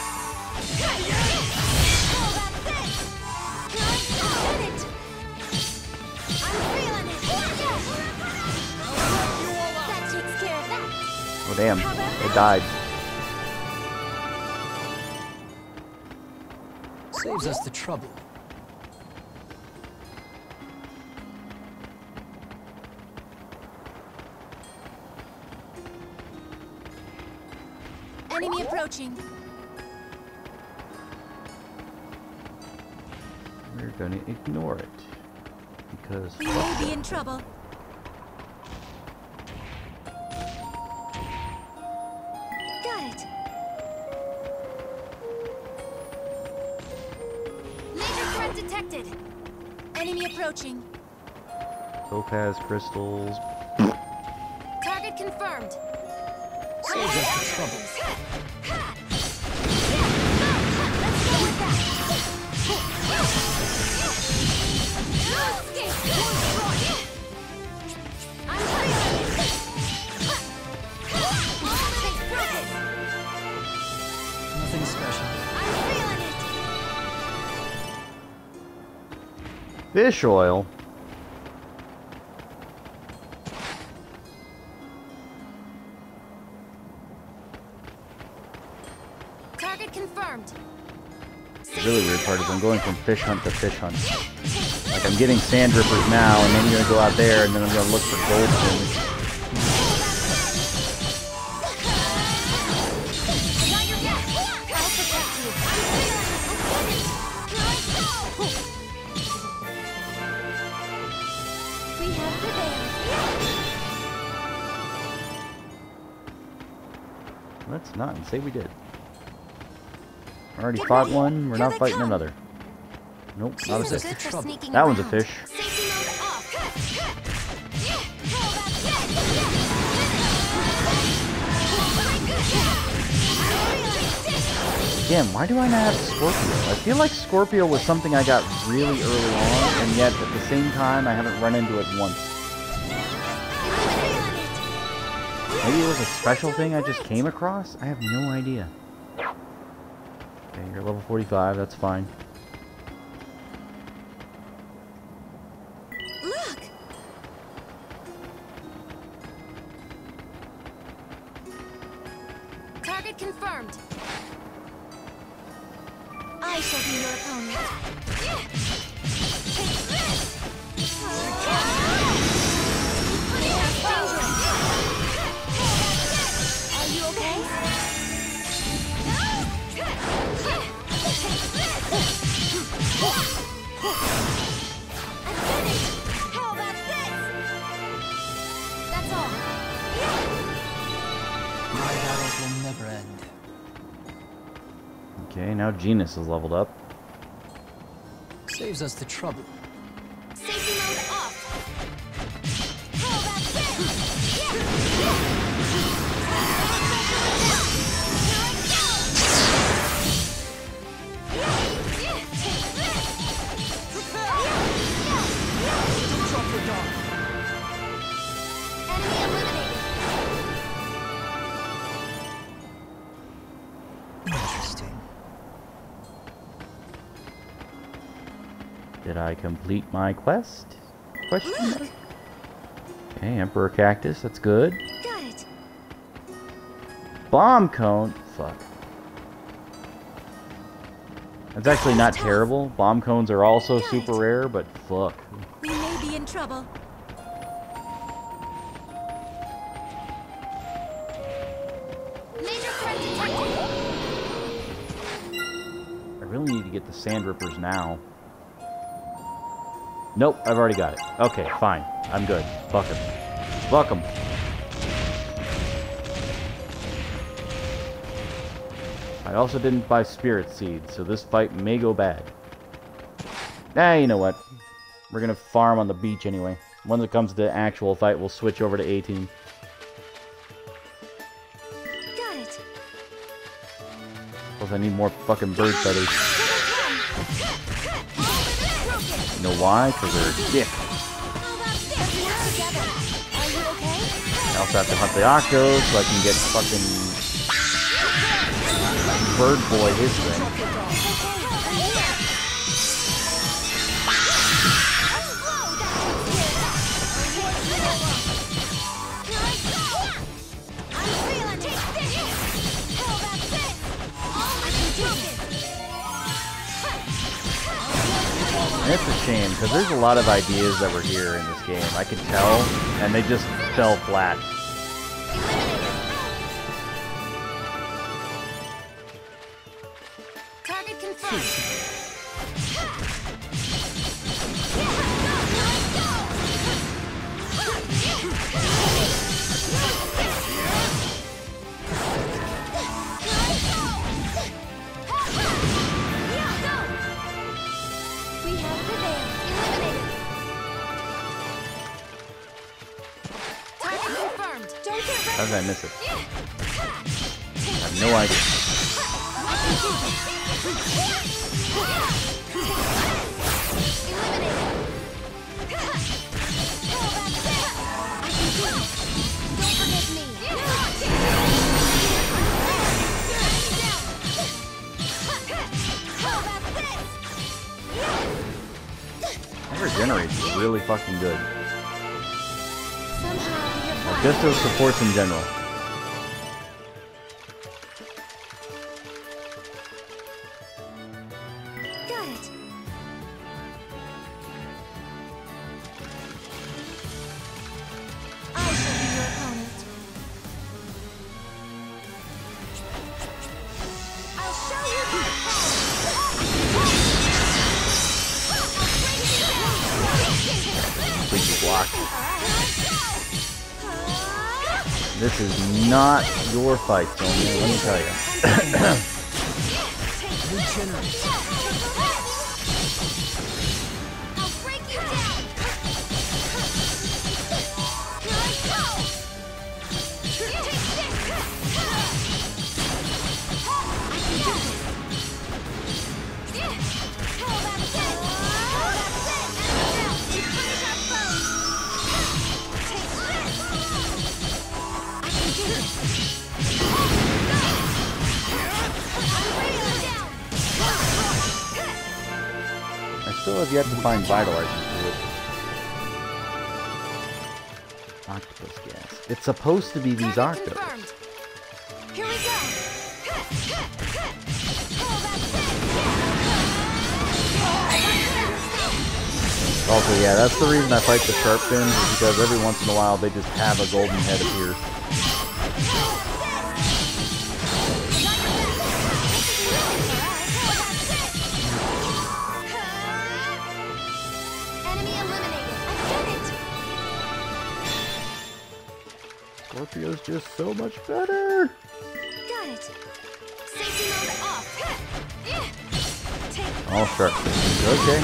That takes care of that. Oh damn, it died. Saves us the trouble. Enemy approaching. We're gonna ignore it. Because We may be in trouble. Got it. Major threat detected. Enemy approaching. topaz crystals. Target confirmed. Saves us the trouble. Let's go with that. No escape. I'm Nothing special. feeling it. Fish oil. Target confirmed. The really weird part is I'm going from fish hunt to fish hunt. Like I'm getting sand rippers now, and then I'm gonna go out there, and then I'm gonna look for goldfins. We have prevailed. Let's not and say we did. Already fought one, we're not fighting another. Nope, not a This is fish. good for sneaking That one's a around. fish. Safety mode off. Again, why do I not have Scorpio? I feel like Scorpio was something I got really early on, and yet at the same time I haven't run into it once. Maybe it was a special thing I just came across? I have no idea. Okay, you're level 45, that's fine. Look. Target confirmed. I shall be your opponent. Are you okay? I'm finished. How about this? That's all. My battles will never end. Okay, now Genus is leveled up. Saves us the trouble. Safety mode off. How about this? Enemy eliminated. Interesting. Did I complete my quest? Question mark? Okay, Emperor Cactus, that's good. Got it. Bomb cone. Fuck. That's actually not terrible. Bomb cones are also super rare, but fuck. We may be in trouble. Major threat detected. I really need to get the sand rippers now. Nope, I've already got it. Okay, fine. I'm good. Fuck him. Fuck him. I also didn't buy spirit seeds, so this fight may go bad. Nah, you know what? We're gonna farm on the beach anyway. Once it comes to actual fight, we'll switch over to 18. Got it. Plus, I need more fucking bird feathers. You know why? Because they're a dick. I also have to hunt the Octos so I can get fucking Bird Boy his thing. And it's a shame, because there's a lot of ideas that were here in this game. I could tell, and they just fell flat. Target confirmed. We have prevailed. Eliminated. Target confirmed. Don't get ready. How did I miss it? I have no idea. That regenerates really fucking good. Just those supports in general. Got it. I shall be your opponent. I'll show you my Please block. This is not your fight, Sonya, let me tell you. I still have yet to find vitalizing fluid. Octopus gas. It's supposed to be these octos. Here we go. Also, yeah, that's the reason I fight the sharp fins, is because every once in a while they just have a golden head appear. Scorpio's just so much better. Got it. Safety mode off. All sharp fins. Okay.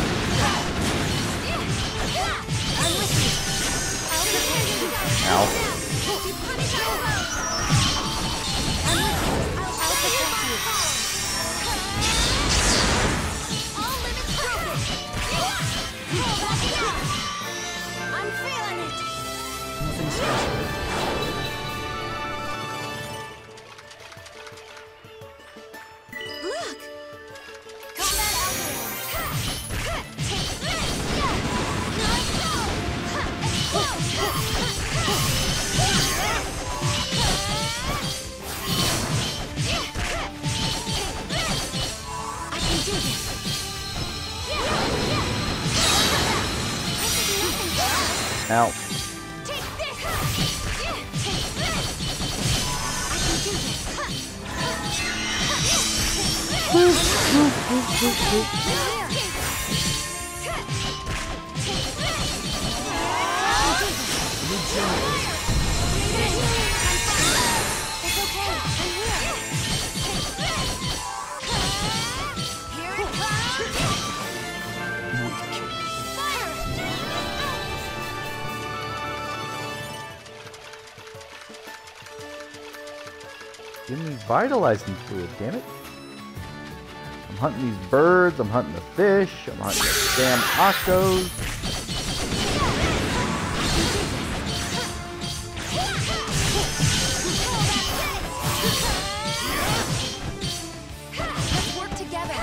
I'm with you. I'll prepare you. Ow. You punish our foes. I'm with you. I'll protect you. All limits broken. I'm feeling it. Nothing special. Look! Combat algorithm! Take this! I can do this! Ow. Take this! Take this! I can do this! It's okay, I'm here. Here it comes. Fire! Give me vitalizing fluid, damn it. I'm hunting these birds, I'm hunting the fish, I'm hunting the damn Oscos. Let's work together.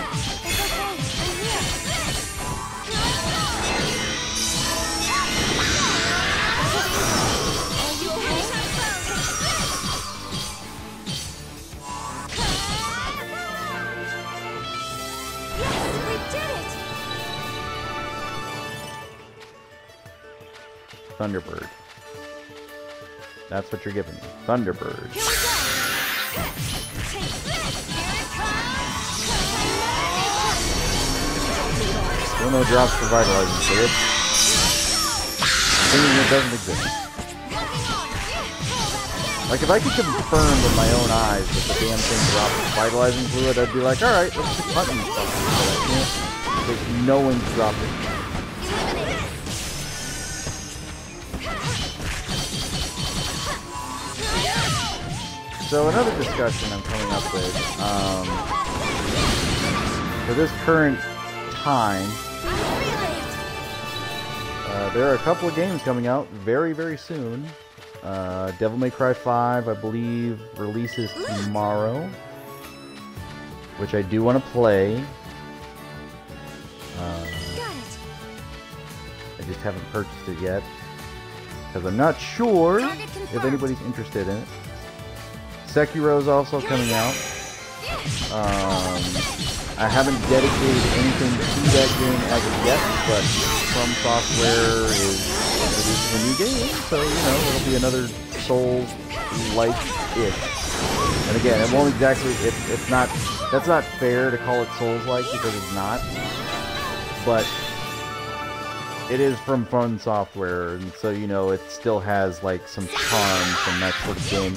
It's okay. I'm here. Are you okay? Yes, we did it! Thunderbird. That's what you're giving me. Thunderbird. Here we go! Take this! Here it comes! Still no drops for vitalizing fluid. Thinking it doesn't exist. Like, if I could confirm with my own eyes that the damn thing drops vitalizing fluid, I'd be like, alright, let's keep hunting stuff. But I can't, because no one's dropped it. So another discussion I'm coming up with, for this current time, there are a couple of games coming out very, very soon. Devil May Cry 5, I believe, releases tomorrow, which I do want to play. I just haven't purchased it yet, because I'm not sure if anybody's interested in it. Sekiro is also coming out. I haven't dedicated anything to that game as of yet, but From Software is releasing a new game, so, you know, it'll be another Souls-like-ish. And again, it won't exactly, it's not, that's not fair to call it Souls-like, because it's not. But it is from From Software, and so, you know, it still has, like, some charm from that sort of game.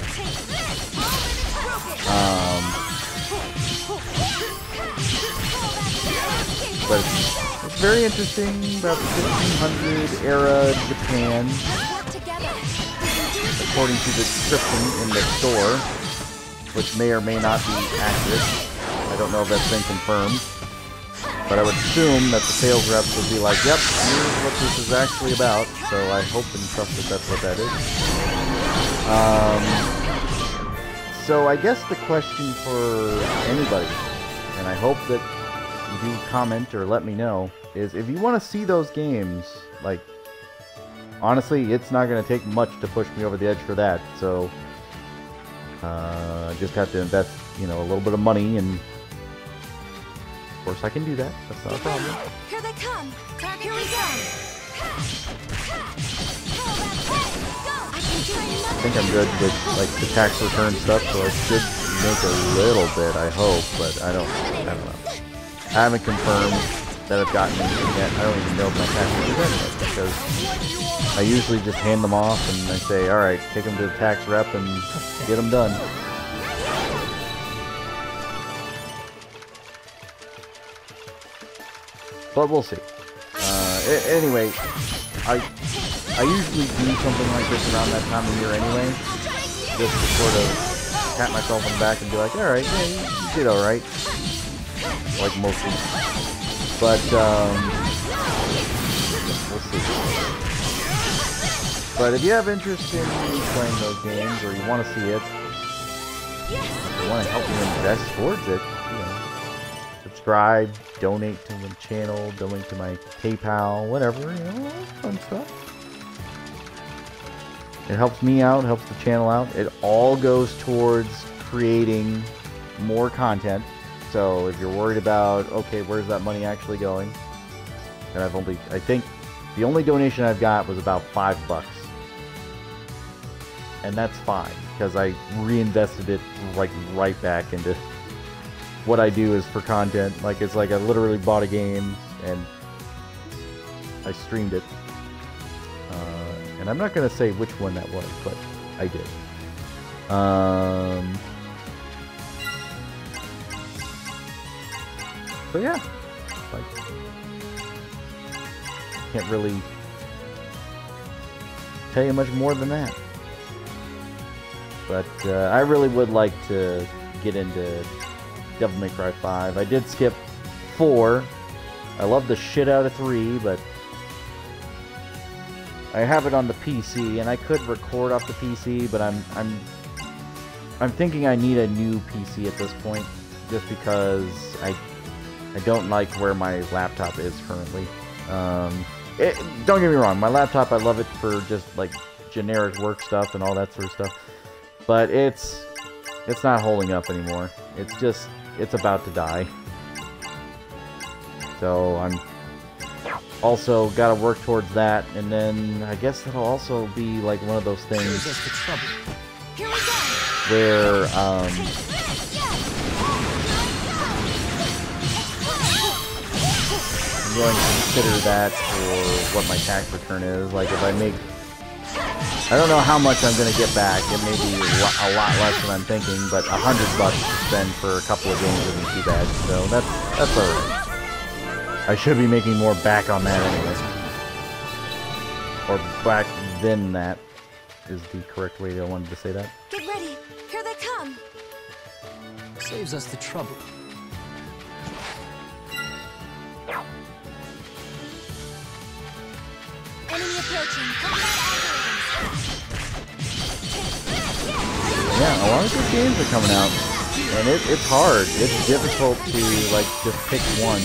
But it's very interesting about the 1500 era Japan, according to the description in the store, which may or may not be accurate. I don't know if that's been confirmed, but I would assume that the sales reps would be like, yep, here's what this is actually about, so I hope and trust that that's what that is. So I guess the question for anybody, and I hope that you do comment or let me know, is if you want to see those games, like, honestly, it's not going to take much to push me over the edge for that, so I just have to invest, you know, a little bit of money, and of course I can do that, that's not a problem. Here they come! Here we go! I think I'm good with, like, the tax return stuff, so I should make a little bit, I hope, but I don't know. I haven't confirmed that I've gotten anything yet. I don't even know if my taxes are in yet, because I usually just hand them off and I say, alright, take them to the tax rep and get them done. But we'll see. Anyway, I usually do something like this around that time of year anyway, just to sort of pat myself on the back and be like, alright, yeah, you did alright. Like most people. But, we'll see. But if you have interest in playing those games, or you want to see it, you want to help me invest towards it, you know, subscribe, donate to the channel, donate to my PayPal, whatever, you know, fun stuff. It helps me out, helps the channel out. It all goes towards creating more content. So if you're worried about, okay, where's that money actually going? And I think the only donation I've got was about $5. And that's fine, because I reinvested it like right back into what I do is for content. Like, it's like I literally bought a game and I streamed it. And I'm not going to say which one that was, but I did. So yeah, like, can't really tell you much more than that. But I really would like to get into Devil May Cry 5. I did skip 4. I love the shit out of 3, but I have it on the PC, and I could record off the PC, but I'm thinking I need a new PC at this point, just because I don't like where my laptop is currently. Don't get me wrong, my laptop, I love it for just like generic work stuff and all that sort of stuff, but it's not holding up anymore. It's about to die. So I'm also got to work towards that, and then I guess that'll also be like one of those things where I'm going to consider that for what my tax return is. Like if I make, I don't know how much I'm going to get back. It may be a lot less than I'm thinking, but $100 to spend for a couple of games isn't too bad. So that's alright. I should be making more back on that anyway. Or back than that is the correct way I wanted to say that. Get ready. Here they come. Saves us the trouble. Enemy approaching. Combat Yeah, a lot of good games are coming out. And it's hard. It's difficult to like just pick one.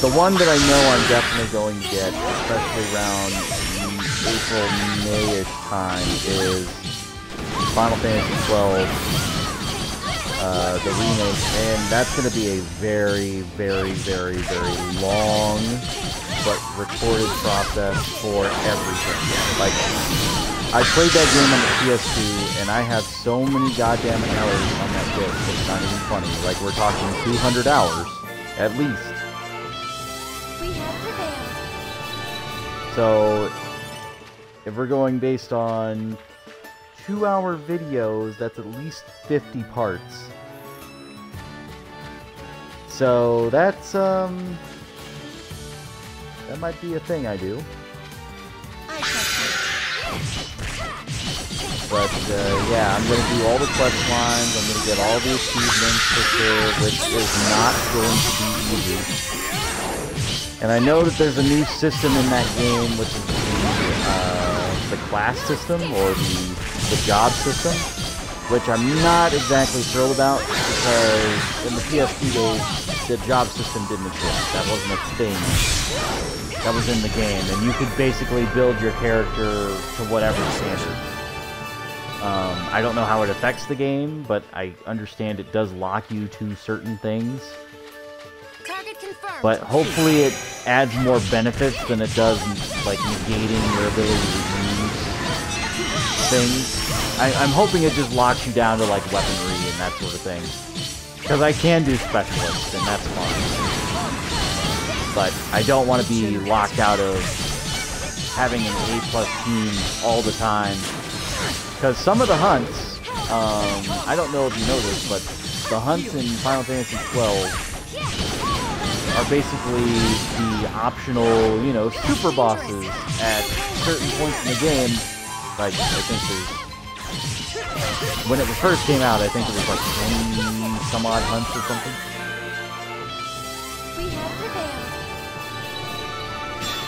The one that I know I'm definitely going to get, especially around April, May-ish time, is Final Fantasy XII, the remake, and that's going to be a very, very, very, very long but recorded process for everything. Like, I played that game on the PS2, and I have so many goddamn hours on that disc, it's not even funny. Like, we're talking 200 hours, at least. So, if we're going based on 2-hour videos, that's at least 50 parts. So, that's, that might be a thing I do. But, yeah, I'm gonna do all the quest lines, I'm gonna get all the achievements for sure, which is not going to be easy. And I know that there's a new system in that game, which is the class system, or the job system, which I'm not exactly thrilled about, because in the PS2 days, the job system didn't exist. That wasn't a thing. That was in the game, and you could basically build your character to whatever standard. I don't know how it affects the game, but I understand it does lock you to certain things. But hopefully it adds more benefits than it does, like, negating your ability to use things. I'm hoping it just locks you down to, like, weaponry and that sort of thing. Because I can do specialists, and that's fine. But I don't want to be locked out of having an A+ team all the time. Because some of the hunts, I don't know if you know this, but the hunts in Final Fantasy XII are basically the optional, you know, super bosses at certain points in the game. Like, I think there's... When it first came out, I think it was like 20 some odd hunts or something.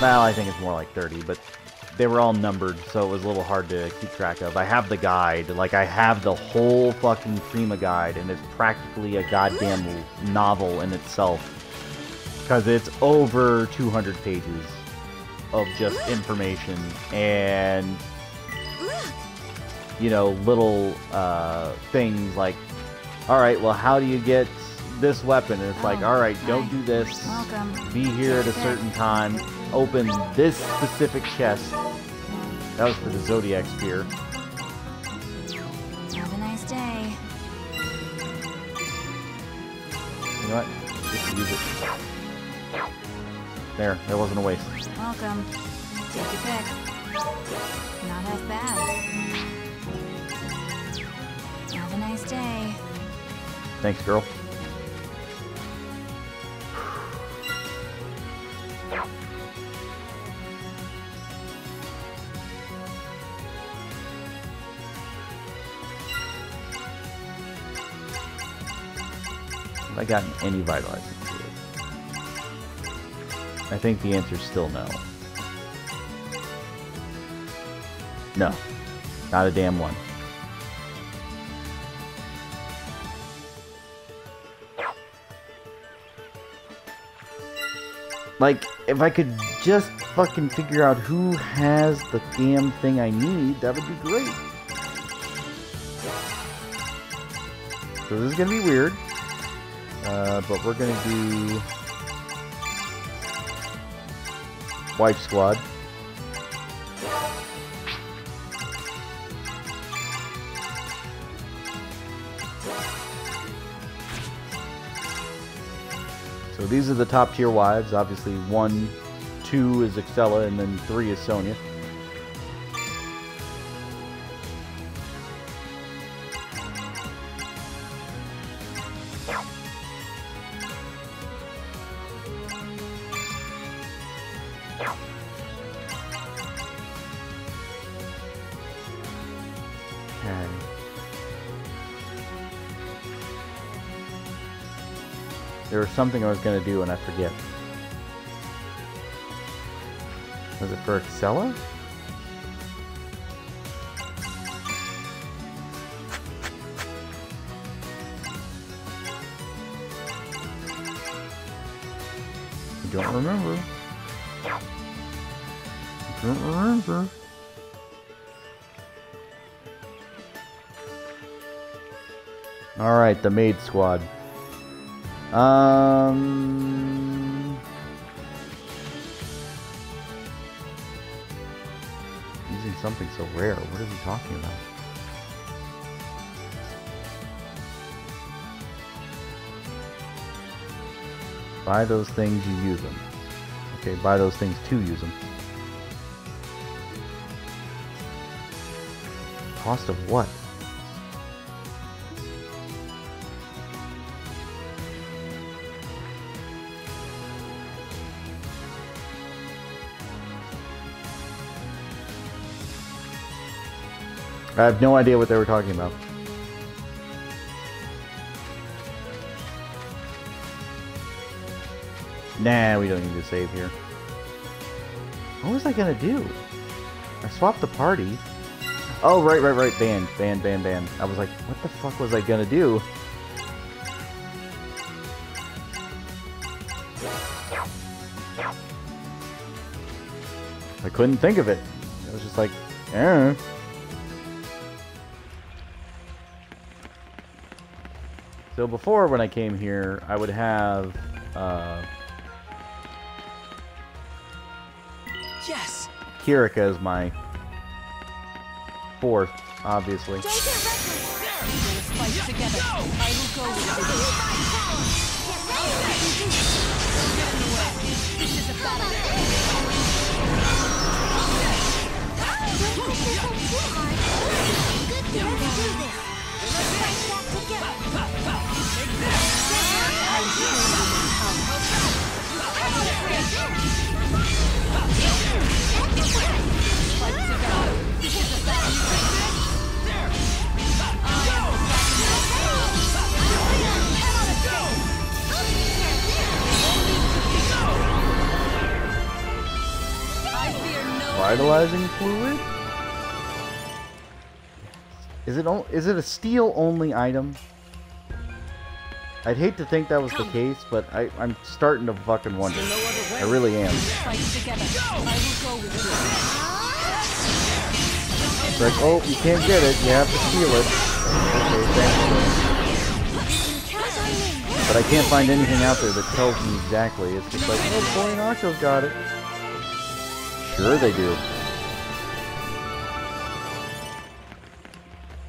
Well, I think it's more like 30, but they were all numbered, so it was a little hard to keep track of. I have the guide, like I have the whole fucking Prima guide, and it's practically a goddamn novel in itself. Because it's over 200 pages of just information and, you know, little things like, alright, well, how do you get this weapon? And it's like, alright, don't do this. Be here at a certain time. Open this specific chest. That was for the Zodiac Spear. Have a nice day. You know what? Just use it. There, that wasn't a waste. Welcome. Take your pick. Not half bad. Have a nice day. Thanks, girl. Have I gotten any vitalizing fluid? I think the answer's still no. No. Not a damn one. Like, if I could just fucking figure out who has the damn thing I need, that would be great. So this is gonna be weird. But we're gonna do Wife Squad. So these are the top tier wives. Obviously 1, 2 is Excella, and then 3 is Sonya. There was something I was going to do and I forget. Was it for Excella? I don't remember. I don't remember. Alright, the maid squad. Using something so rare. What is he talking about? Buy those things, you use them. Okay, buy those things to use them. Cost of what? I have no idea what they were talking about. Nah, we don't need to save here. What was I gonna do? I swapped the party. Oh, right. Band. I was like, what the fuck was I gonna do? I couldn't think of it. I was just like, eh. So before, when I came here, I would have, yes! Kirika as my 4th, obviously. Don't get reckless! Let's fight together. I will go with you. Don't get in the way. This is a battle. Don't push yourself too hard. Good thing we do this. Let's fight back together. Vitalizing fluid? Is it a steel only item? I'd hate to think that was the case, but I'm starting to fucking wonder. I really am. It's like, oh, you can't get it, you have to steal it. Okay, thanks. But I can't find anything out there that tells me exactly. It's just like, oh, Boy and Octo's got it. Sure they do.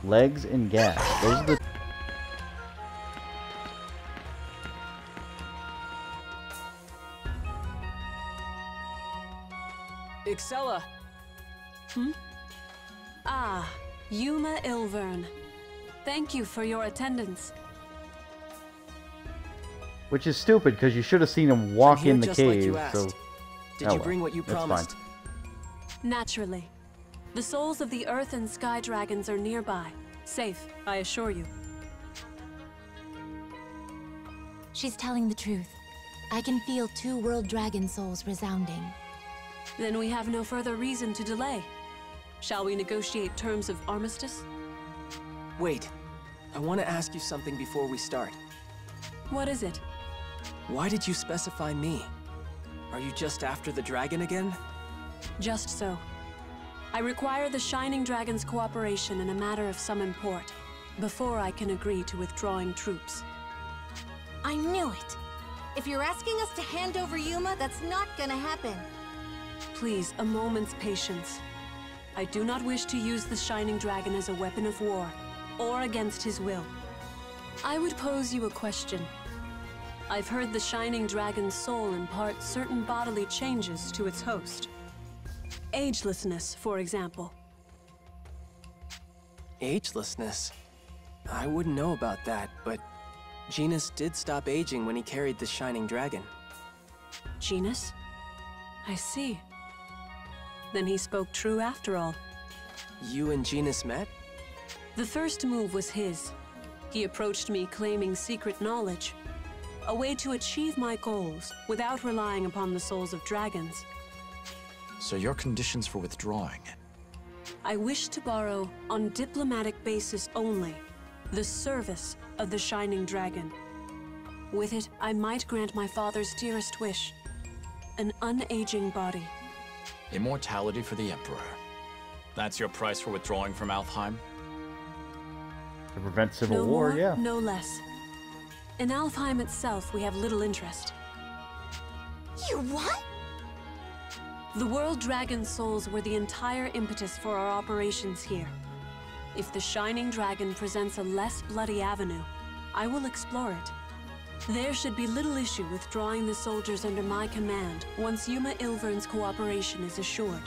Legs and gas. Those are the... Excella! Ah, Yuma Ilvern. Thank you for your attendance. Which is stupid, because you should have seen him walk in the cave, like you asked. so... Did you bring what you promised? Fine. Naturally. The souls of the Earth and Sky Dragons are nearby. Safe, I assure you. She's telling the truth. I can feel 2 world dragon souls resounding. Then we have no further reason to delay. Shall we negotiate terms of armistice? Wait. I want to ask you something before we start. What is it? Why did you specify me? Are you just after the dragon again? Just so. I require the Shining Dragon's cooperation in a matter of some import, before I can agree to withdrawing troops. I knew it. If you're asking us to hand over Yuma, that's not gonna happen. Please, a moment's patience. I do not wish to use the Shining Dragon as a weapon of war, or against his will. I would pose you a question. I've heard the Shining Dragon's soul impart certain bodily changes to its host. Agelessness, for example. Agelessness? I wouldn't know about that, but Genis did stop aging when he carried the Shining Dragon. Genis? I see. Then he spoke true after all. You and Genis met? The first move was his. He approached me claiming secret knowledge. A way to achieve my goals without relying upon the souls of dragons. So your conditions for withdrawing? I wish to borrow, on diplomatic basis only, the service of the Shining Dragon. With it, I might grant my father's dearest wish. An unaging body. Immortality for the Emperor. That's your price for withdrawing from Alfheim? To prevent civil No war, more, yeah. no less. In Alfheim itself, we have little interest. You what? The World Dragon souls were the entire impetus for our operations here. If the Shining Dragon presents a less bloody avenue, I will explore it. There should be little issue with drawing the soldiers under my command once Yuma Ilvern's cooperation is assured.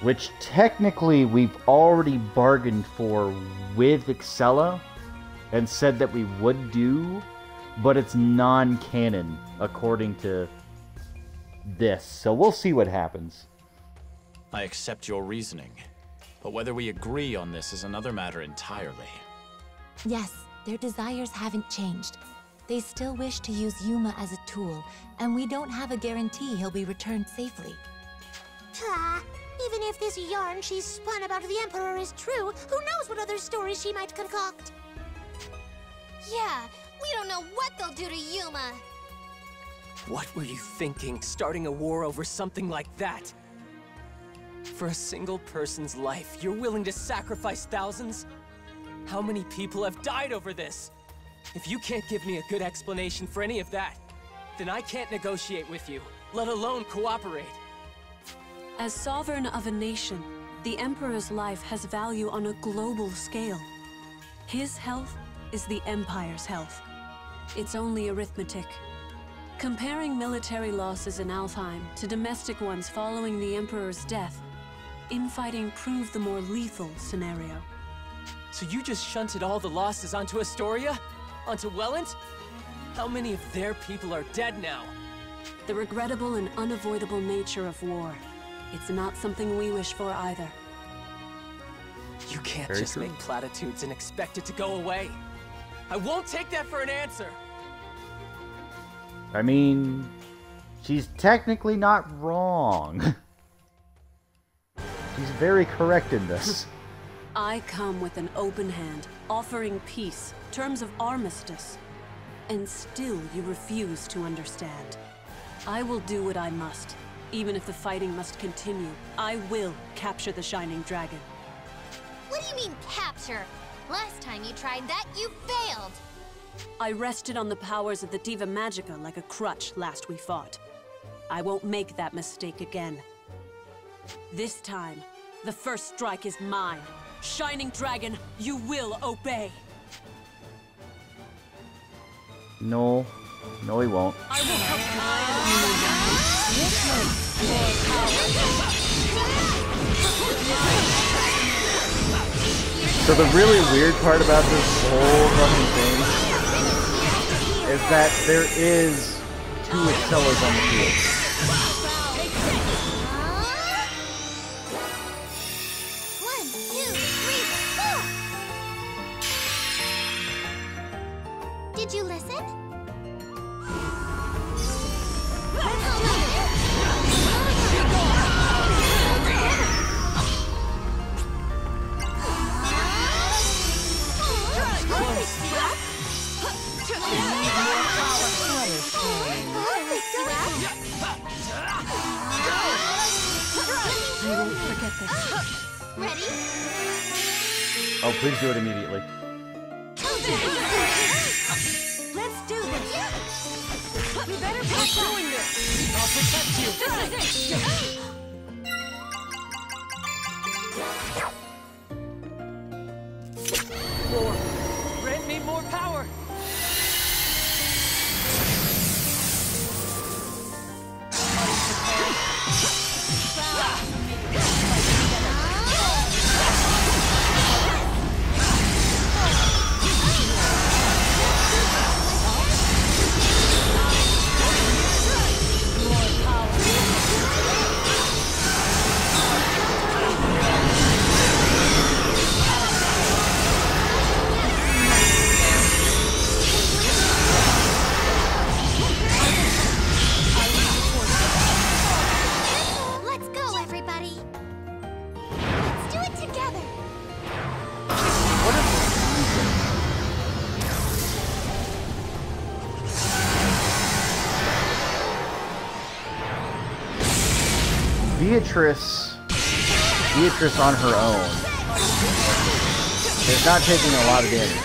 Which technically we've already bargained for with Excella and said that we would do, but it's non-canon according to this. So we'll see what happens. I accept your reasoning, but whether we agree on this is another matter entirely. Yes, their desires haven't changed. They still wish to use Yuma as a tool, and we don't have a guarantee he'll be returned safely. Even if this yarn she's spun about the Emperor is true, who knows what other stories she might concoct? Yeah, we don't know what they'll do to Yuma. What were you thinking, starting a war over something like that? For a single person's life, you're willing to sacrifice thousands? How many people have died over this? If you can't give me a good explanation for any of that, then I can't negotiate with you, let alone cooperate. As sovereign of a nation, the Emperor's life has value on a global scale. His health is the Empire's health. It's only arithmetic. Comparing military losses in Alfheim to domestic ones following the Emperor's death, infighting proved the more lethal scenario. So you just shunted all the losses onto Astoria? Onto Welland? How many of their people are dead now? The regrettable and unavoidable nature of war. It's not something we wish for either. You can't Very just true. make platitudes and expect it to go away. I won't take that for an answer. I mean, she's technically not wrong. She's very correct in this. I come with an open hand, offering peace, terms of armistice. And still you refuse to understand. I will do what I must. Even if the fighting must continue, I will capture the Shining Dragon. What do you mean, capture? Last time you tried that, you failed! I rested on the powers of the Diva Magica like a crutch last we fought. I won't make that mistake again. This time, the first strike is mine. Shining Dragon, you will obey! No. No, he won't. I will help So the really weird part about this whole fucking thing is that there is 2 Excellas on the field. 1, 2, 3, 4! Did you listen? I won't forget this. Ready? Oh, please do it immediately. Let's do this. We better keep doing this. I'll protect you. This is it. Lord, grant me more power. Let's go, everybody. Let's do it together. Beatrice on her own is not taking a lot of damage.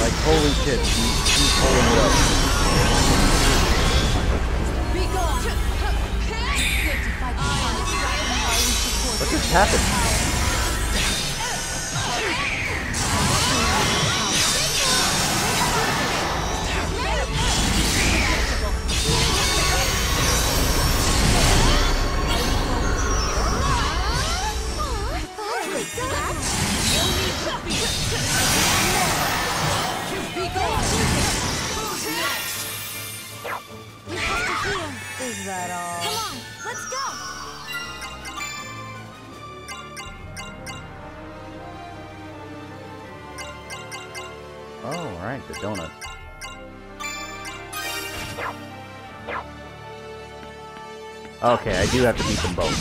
Like, holy shit, she's pulling it up. What just happened? Is that all? Come on, let's go. Oh, right, the donut. Okay, I do have to beat them both.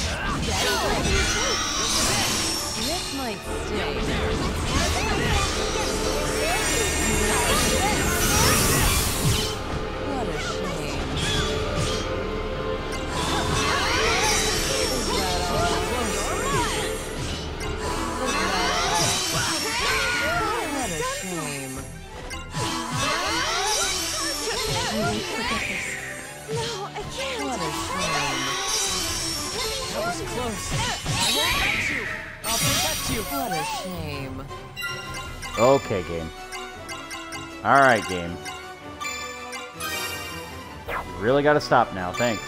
This might stay. What a shame. What a shame. I won't forget this. No, I can't. What a shame. That was close. I won't let you. I'll protect you. What a shame. Okay, game. Alright, game. Really gotta stop now, thanks.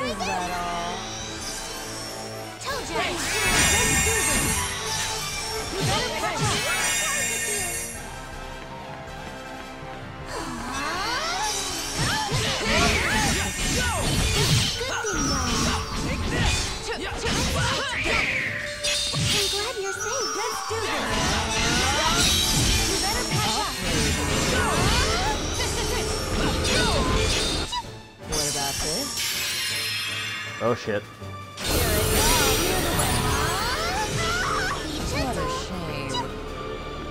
Is that all? Told you. Let's do this. You better catch up. I'm glad you're safe. Let's do this. You better catch up. What about this? Oh shit. What a shame.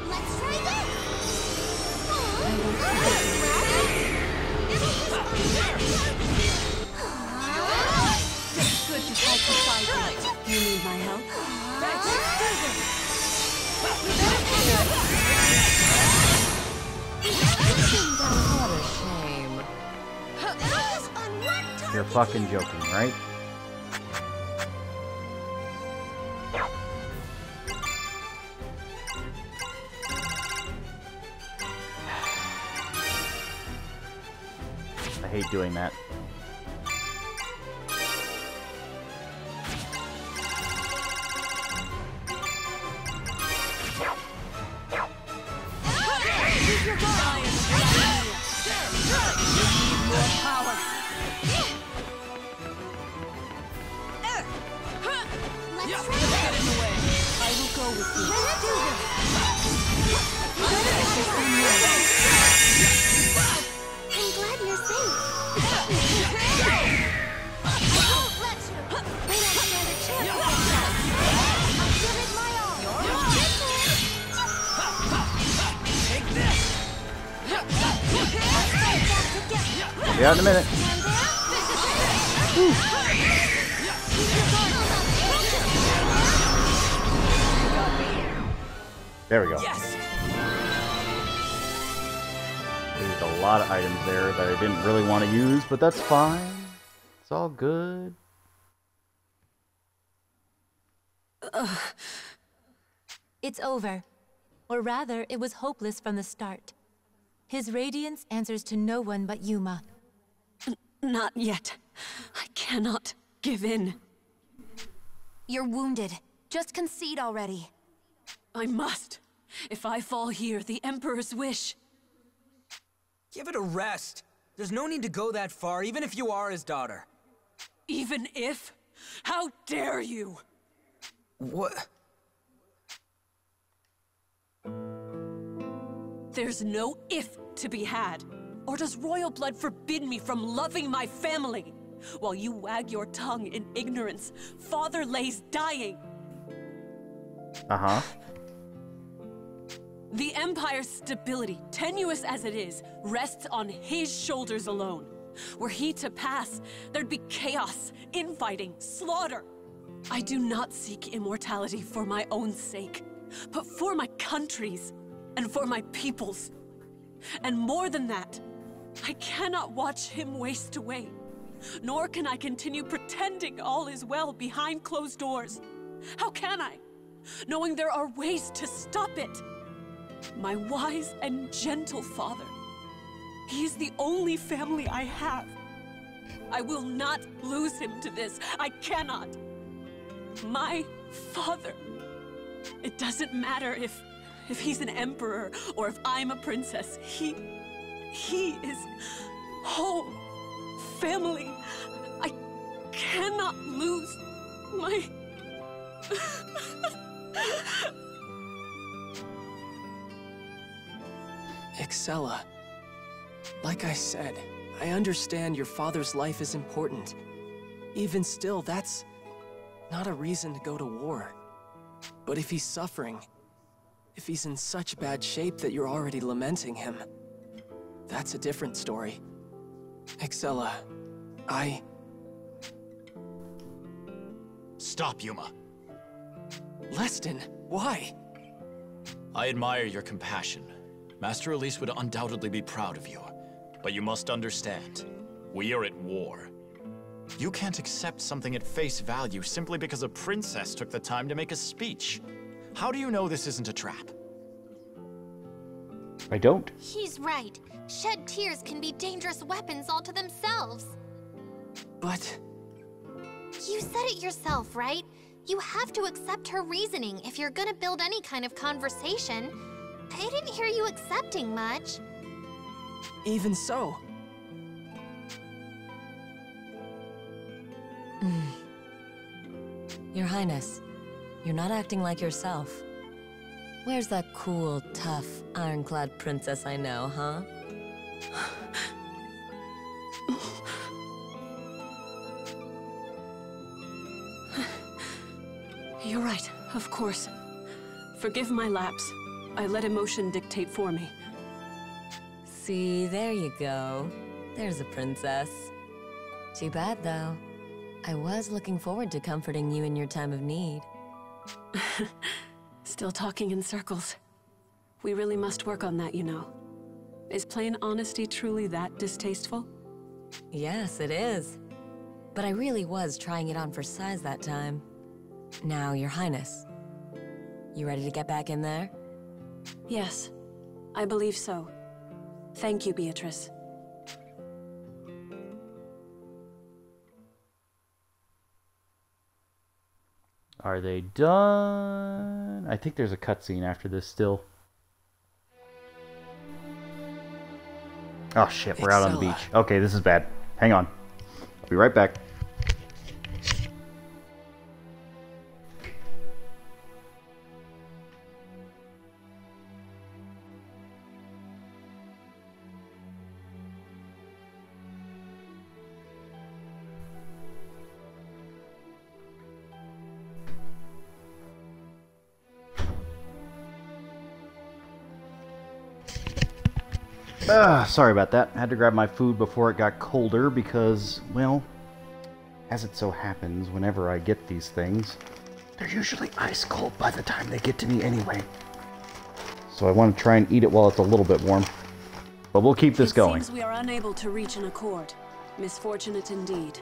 Let's try this. It's good to fight beside you. You need my help? What a shame. You're fucking joking, right? I hate doing that. Yeah, in a minute. Woo. There we go. Yes. There's a lot of items there that I didn't really want to use, but that's fine. It's all good. It's over. Or rather, it was hopeless from the start. His radiance answers to no one but Yuma. Not yet. I cannot give in. You're wounded. Just concede already. I must. If I fall here, the Emperor's wish. Give it a rest. There's no need to go that far, even if you are his daughter. Even if? How dare you? What? There's no if to be had. Or does royal blood forbid me from loving my family? While you wag your tongue in ignorance, father lays dying. Uh-huh. The Empire's stability, tenuous as it is, rests on his shoulders alone. Were he to pass, there'd be chaos, infighting, slaughter. I do not seek immortality for my own sake, but for my country's and for my people's. And more than that, I cannot watch him waste away. Nor can I continue pretending all is well behind closed doors. How can I? Knowing there are ways to stop it. My wise and gentle father. He is the only family I have. I will not lose him to this. I cannot. My father. It doesn't matter if he's an emperor or if I'm a princess. He is home. Family. I cannot lose my... Excella, like I said, I understand your father's life is important. Even still, that's not a reason to go to war. But if he's suffering, if he's in such bad shape that you're already lamenting him, that's a different story. Excella, Stop, Yuma. Leston, why? I admire your compassion. Master Elise would undoubtedly be proud of you. But you must understand, we are at war. You can't accept something at face value simply because a princess took the time to make a speech. How do you know this isn't a trap? I don't. He's right. Shed tears can be dangerous weapons all to themselves. But... You said it yourself, right? You have to accept her reasoning if you're gonna build any kind of conversation. I didn't hear you accepting much. Even so... Your Highness, you're not acting like yourself. Where's that cool, tough, ironclad princess I know, huh? You're right, of course. Forgive my lapse. I let emotion dictate for me. See, there you go. There's a princess. Too bad, though. I was looking forward to comforting you in your time of need. Still talking in circles. We really must work on that, you know. Is plain honesty truly that distasteful? Yes, it is. But I really was trying it on for size that time. Now, Your Highness. You ready to get back in there? Yes, I believe so. Thank you, Beatrice. Are they done? I think there's a cutscene after this still. Oh shit, we're out on the Excella. beach. Okay, this is bad. Hang on. I'll be right back. Sorry about that. I had to grab my food before it got colder because, well, as it so happens, whenever I get these things, they're usually ice cold by the time they get to me anyway. So I want to try and eat it while it's a little bit warm. But we'll keep this going. It seems we are unable to reach an accord. Misfortunate indeed.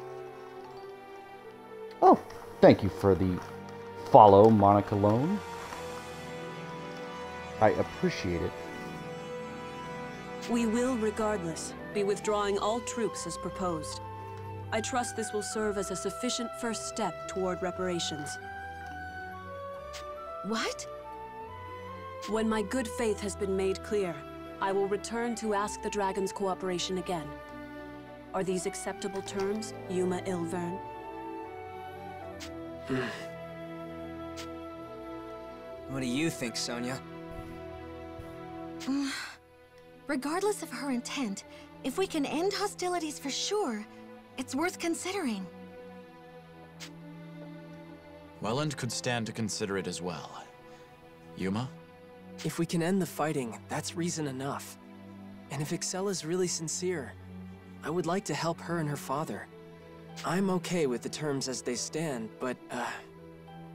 Oh, thank you for the follow, Monica Lone. I appreciate it. We will, regardless, be withdrawing all troops as proposed. I trust this will serve as a sufficient first step toward reparations. What? When my good faith has been made clear, I will return to ask the Dragon's cooperation again. Are these acceptable terms, Yuma Ilvern? What do you think, Sonia? Regardless of her intent, if we can end hostilities for sure, it's worth considering. Welland could stand to consider it as well. Yuma? If we can end the fighting, that's reason enough. And if Excella's really sincere, I would like to help her and her father. I'm okay with the terms as they stand, but,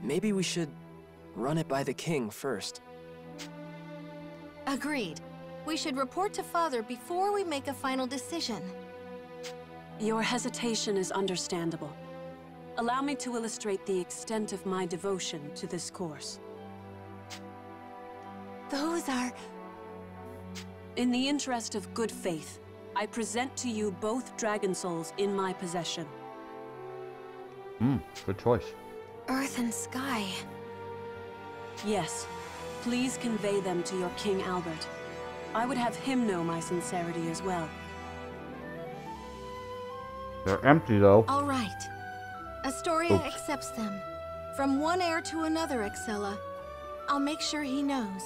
maybe we should run it by the king first. Agreed. We should report to Father before we make a final decision. Your hesitation is understandable. Allow me to illustrate the extent of my devotion to this course. Those are... In the interest of good faith, I present to you both dragon souls in my possession. Good choice. Earth and sky. Yes, please convey them to your King Albert. I would have him know my sincerity as well. They're empty, though. All right. Astoria accepts them. From one heir to another, Excella. I'll make sure he knows.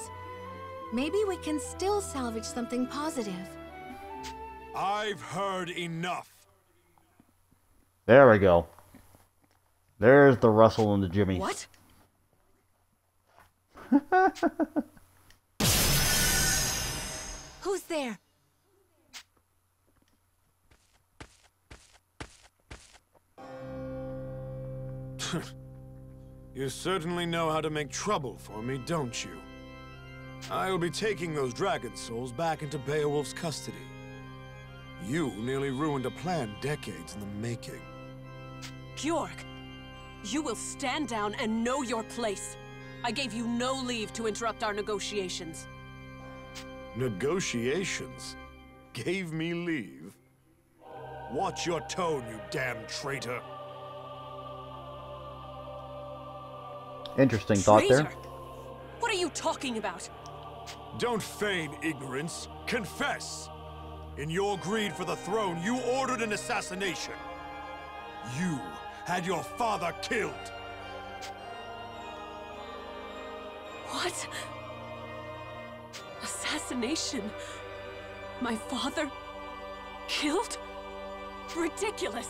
Maybe we can still salvage something positive. I've heard enough. There we go. There's the Russell and the Jimmy. What? Who's there? You certainly know how to make trouble for me, don't you? I'll be taking those dragon souls back into Beowulf's custody. You nearly ruined a plan decades in the making. Georg, you will stand down and know your place. I gave you no leave to interrupt our negotiations. Negotiations? Gave me leave? Watch your tone, you damn traitor. Interesting thought there. What are you talking about? Don't feign ignorance. Confess! In your greed for the throne, you ordered an assassination. You had your father killed. What? Assassination? My father? Killed? Ridiculous!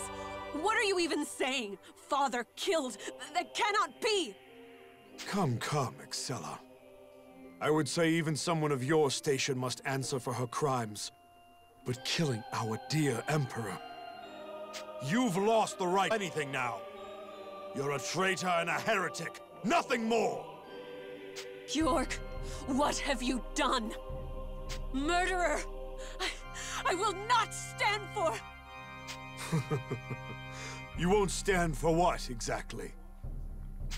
What are you even saying? Father killed? That cannot be! Come, Excella. I would say even someone of your station must answer for her crimes. But killing our dear Emperor... You've lost the right to anything now. You're a traitor and a heretic. Nothing more! Georg, what have you done? Murderer! I will not stand for... You won't stand for what, exactly?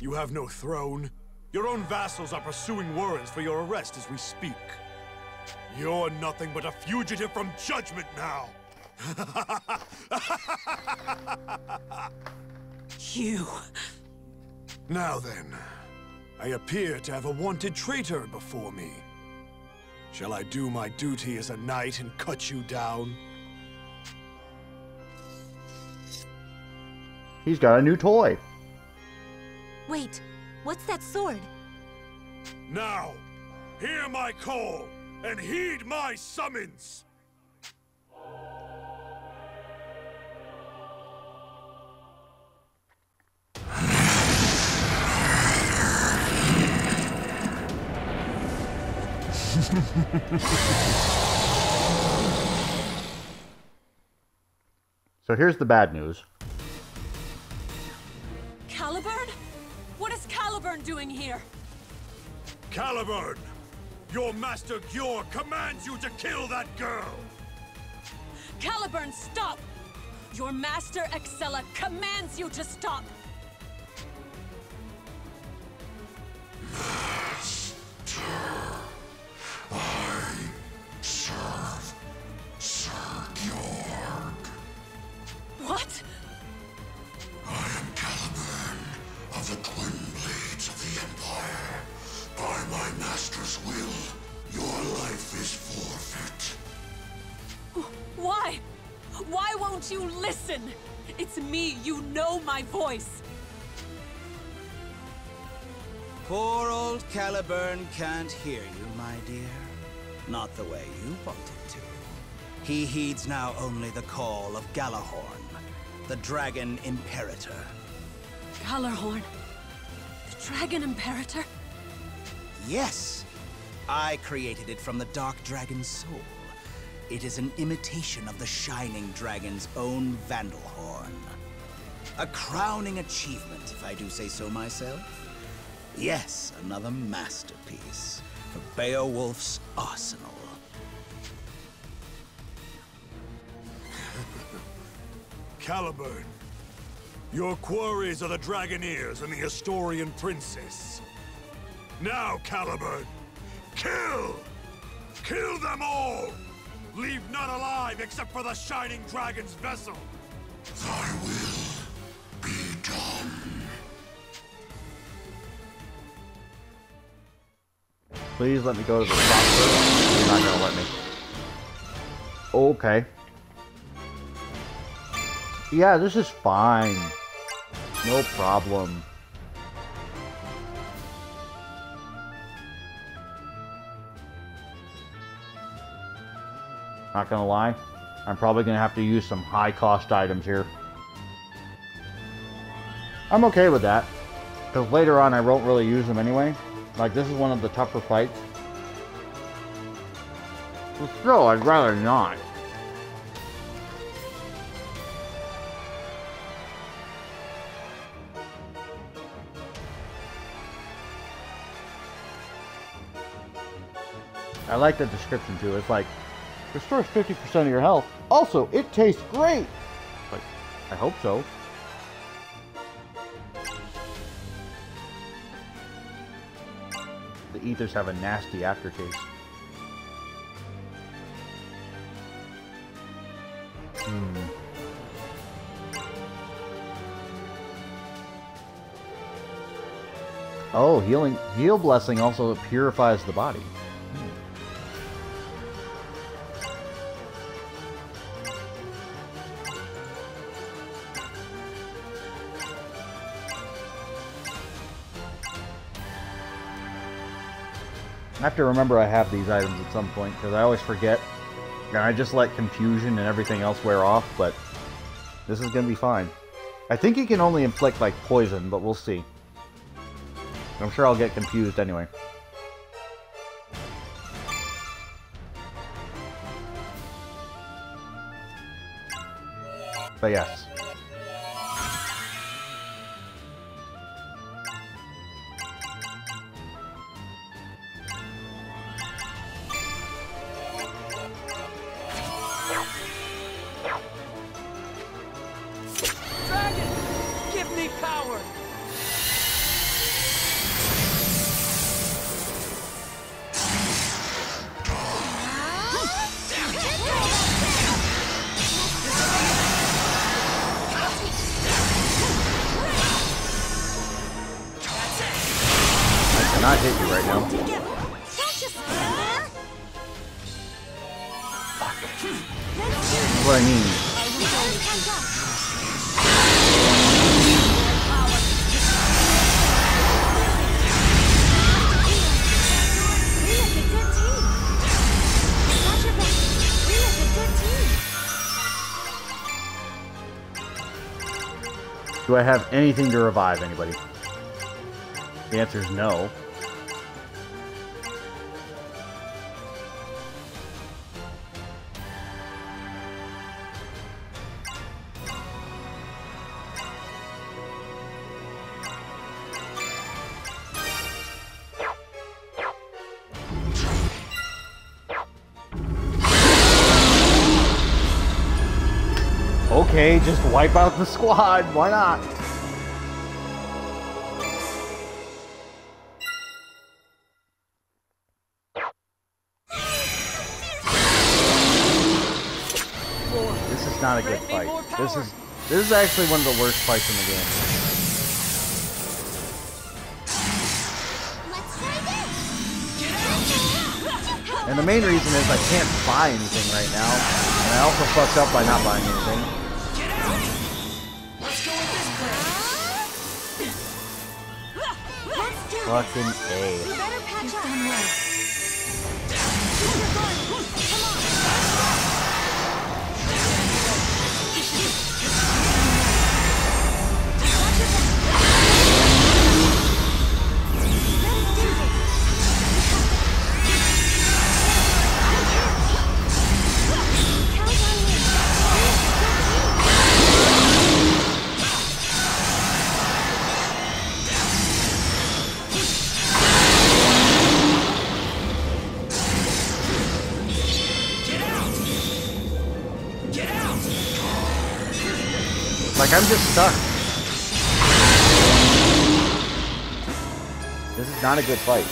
You have no throne. Your own vassals are pursuing warrants for your arrest as we speak. You're nothing but a fugitive from judgment now! You... Now then, I appear to have a wanted traitor before me. Shall I do my duty as a knight and cut you down? He's got a new toy. Wait, what's that sword? Now, hear my call and heed my summons! So here's the bad news. Caliburn? What is Caliburn doing here? Caliburn! Your master Gjor commands you to kill that girl! Caliburn, stop! Your master Excella commands you to stop! I serve Sir Gjorg. What? I am Caliburn of the Twin Blades of the Empire. By my master's will, your life is forfeit. Why? Why won't you listen? It's me, you know my voice. Poor old Caliburn can't hear you, my dear. Not the way you wanted to. He heeds now only the call of Galahorn, the Dragon Imperator. Galahorn? The Dragon Imperator? Yes! I created it from the Dark Dragon's soul. It is an imitation of the Shining Dragon's own Vandalhorn. A crowning achievement, if I do say so myself. Yes, another masterpiece for Beowulf's arsenal. Caliburn, your quarries are the Dragoneers and the Astorian Princess. Now, Caliburn, kill! Kill them all! Leave none alive except for the Shining Dragon's vessel! Thy will be done. Please let me go to the top first. You're not gonna let me. Okay. Yeah, this is fine. No problem. Not gonna lie, I'm probably gonna have to use some high-cost items here. I'm okay with that, because later on I won't really use them anyway. Like, this is one of the tougher fights. But still, I'd rather not. I like the description too. It's like, restores 50% of your health. Also, it tastes great! Like, I hope so. The ethers have a nasty aftertaste. Oh, heal blessing also purifies the body. I have to remember I have these items at some point, because I always forget. And I just let confusion and everything else wear off, but this is going to be fine. I think he can only inflict, like, poison, but we'll see. I'm sure I'll get confused anyway. But yes. Not hit you right now. That's what I mean. Do I have anything to revive anybody? The answer is no. Okay, just wipe out the squad. Why not? This is not a good fight. This is actually one of the worst fights in the game. And the main reason is I can't buy anything right now, and I also fucked up by not buying anything. Fucking A. Like, I'm just stuck. This is not a good fight.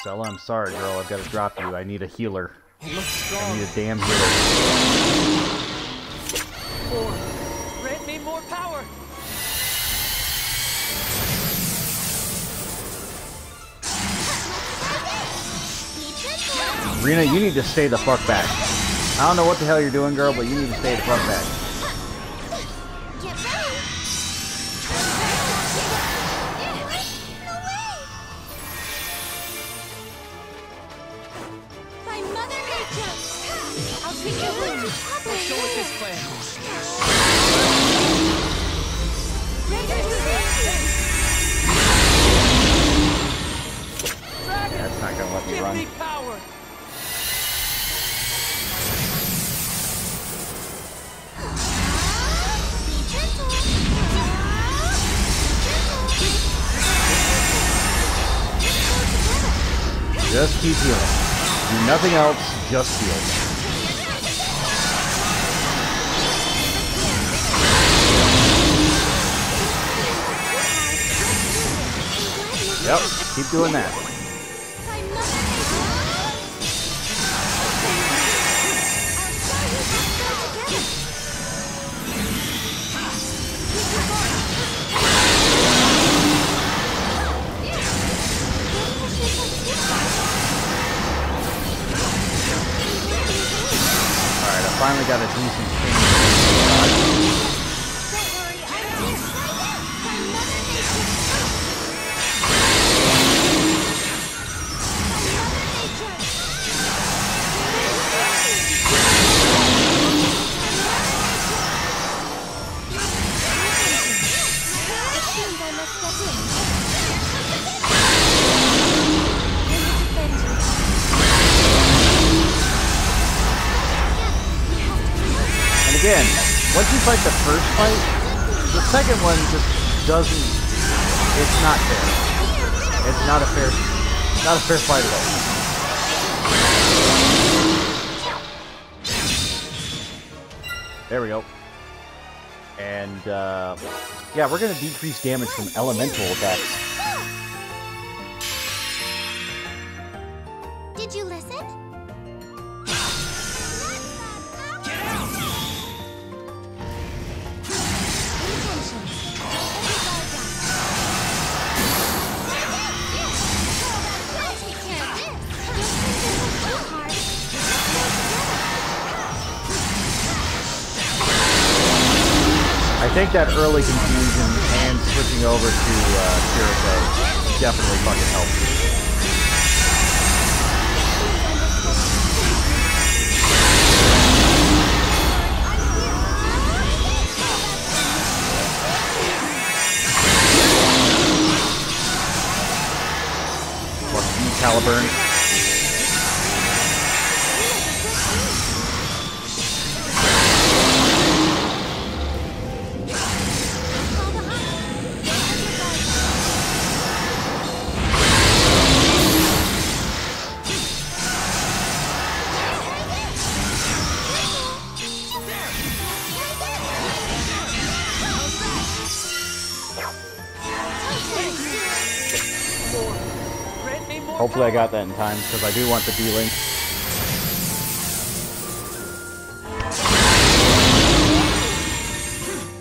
Sella, I'm sorry, girl. I've got to drop you. I need a healer. I need a damn healer. 4. Grant me more power. Rena, you need to stay the fuck back. I don't know what the hell you're doing, girl, but you need to stay the fuck back. My mother nature! I'll take your word. Let's go with this plan. That's not gonna let me run. Give me power. Just keep healing. Do nothing else, just heal. Yep, keep doing that. Alright, I finally got a decent thing. Again, once you fight the first fight, the second one just doesn't, it's not fair. It's not a fair fight at all. There we go. And, yeah, we're going to decrease damage from elemental attacks. Did you listen? think that early confusion and switching over to Kiriko definitely fucking helped. Caliburn. Hopefully I got that in time, because I do want the D-Link.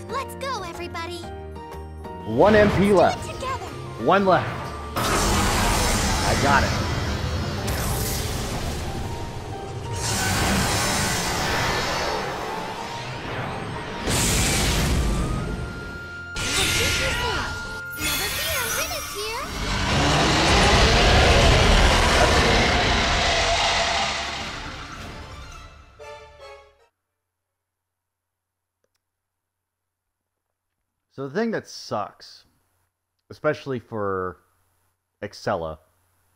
Let's go, everybody. 1 MP left. 1 left. I got it. Never fear, Rivet's here. So the thing that sucks, especially for Excella,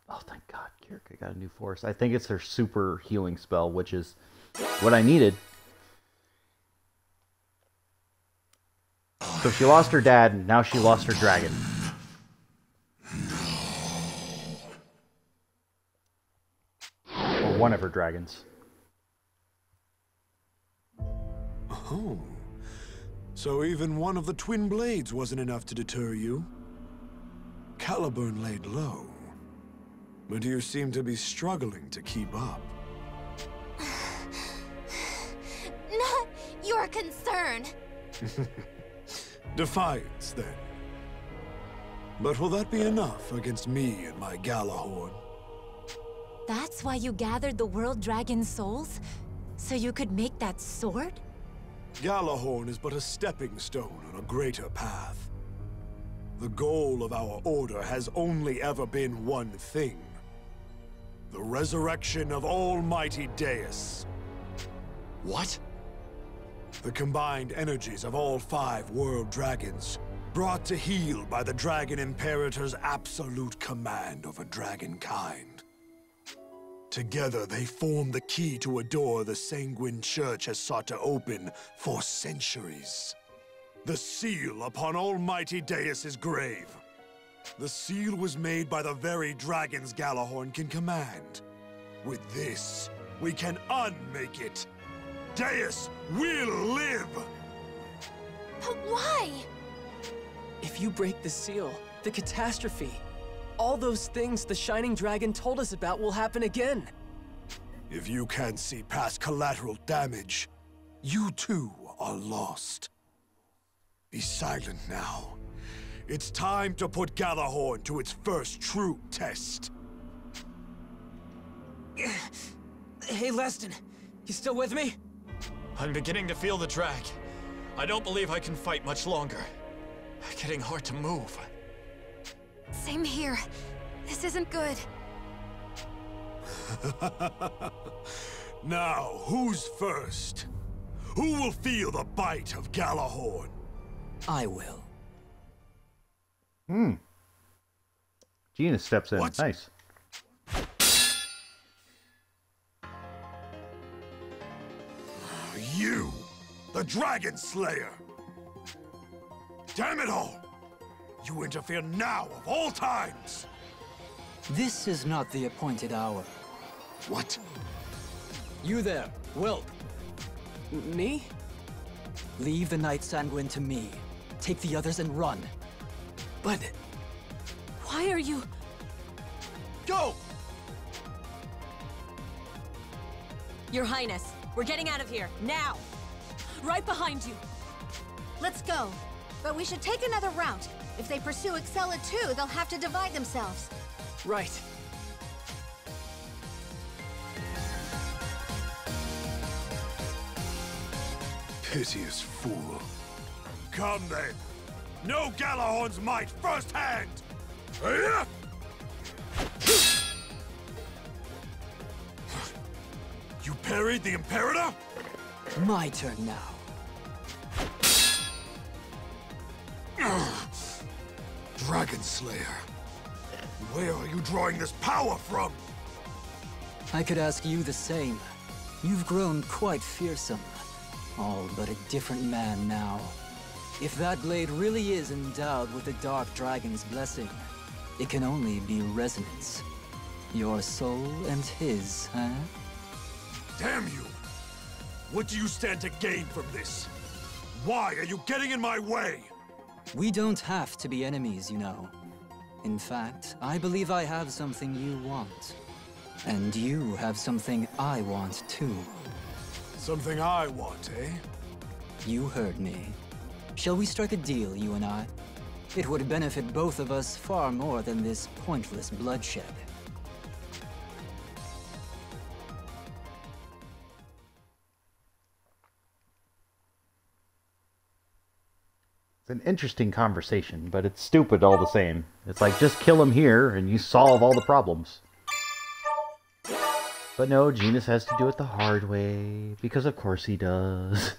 oh thank God, Kiriko got a new force. I think it's her super healing spell, which is what I needed. So she lost her dad, and now she lost her dragon. Or one of her dragons. Oh. So even one of the twin blades wasn't enough to deter you? Caliburn laid low. But you seem to be struggling to keep up. Not your concern. Defiance, then. But will that be enough against me and my Galahorn? That's why you gathered the World Dragon souls? So you could make that sword? Galahorn is but a stepping stone on a greater path. The goal of our order has only ever been one thing. The resurrection of Almighty Deus. What? The combined energies of all 5 world dragons, brought to heel by the Dragon Imperator's absolute command over dragonkind. Together, they form the key to a door the Sanguine Church has sought to open for centuries. The seal upon Almighty Deus's grave. The seal was made by the very dragons Galahorn can command. With this, we can unmake it. Deus will live! But why? If you break the seal, the catastrophe, all those things the Shining Dragon told us about will happen again. If you can't see past collateral damage, you too are lost. Be silent now. It's time to put Galahorn to its first true test. Hey, Leston. You still with me? I'm beginning to feel the drag. I don't believe I can fight much longer. Getting hard to move. Same here. This isn't good. Now, who's first? Who will feel the bite of Galahorn? I will. Gina steps in. What? Nice. You, the Dragon Slayer! Damn it all! You interfere now of all times! This is not the appointed hour. What? You there, Will. Me? Leave the Knight Sanguine to me. Take the others and run. But... Why are you... Go! Your Highness, we're getting out of here, now! Right behind you! Let's go. But we should take another route. If they pursue Excella too, they'll have to divide themselves. Right. Piteous fool. Come then. Know Galahorn's might firsthand. You parried the Imperator? My turn now. Dragon Slayer. Where are you drawing this power from? I could ask you the same. You've grown quite fearsome. All but a different man now. If that blade really is endowed with the Dark Dragon's blessing, it can only be resonance. Your soul and his, huh? Damn you! What do you stand to gain from this? Why are you getting in my way? We don't have to be enemies, you know. In fact, I believe I have something you want. And you have something I want, too. Something I want, eh? You heard me. Shall we strike a deal, you and I? It would benefit both of us far more than this pointless bloodshed. It's an interesting conversation, but it's stupid all the same. It's like, just kill him here and you solve all the problems. But no, Genis has to do it the hard way, because of course he does.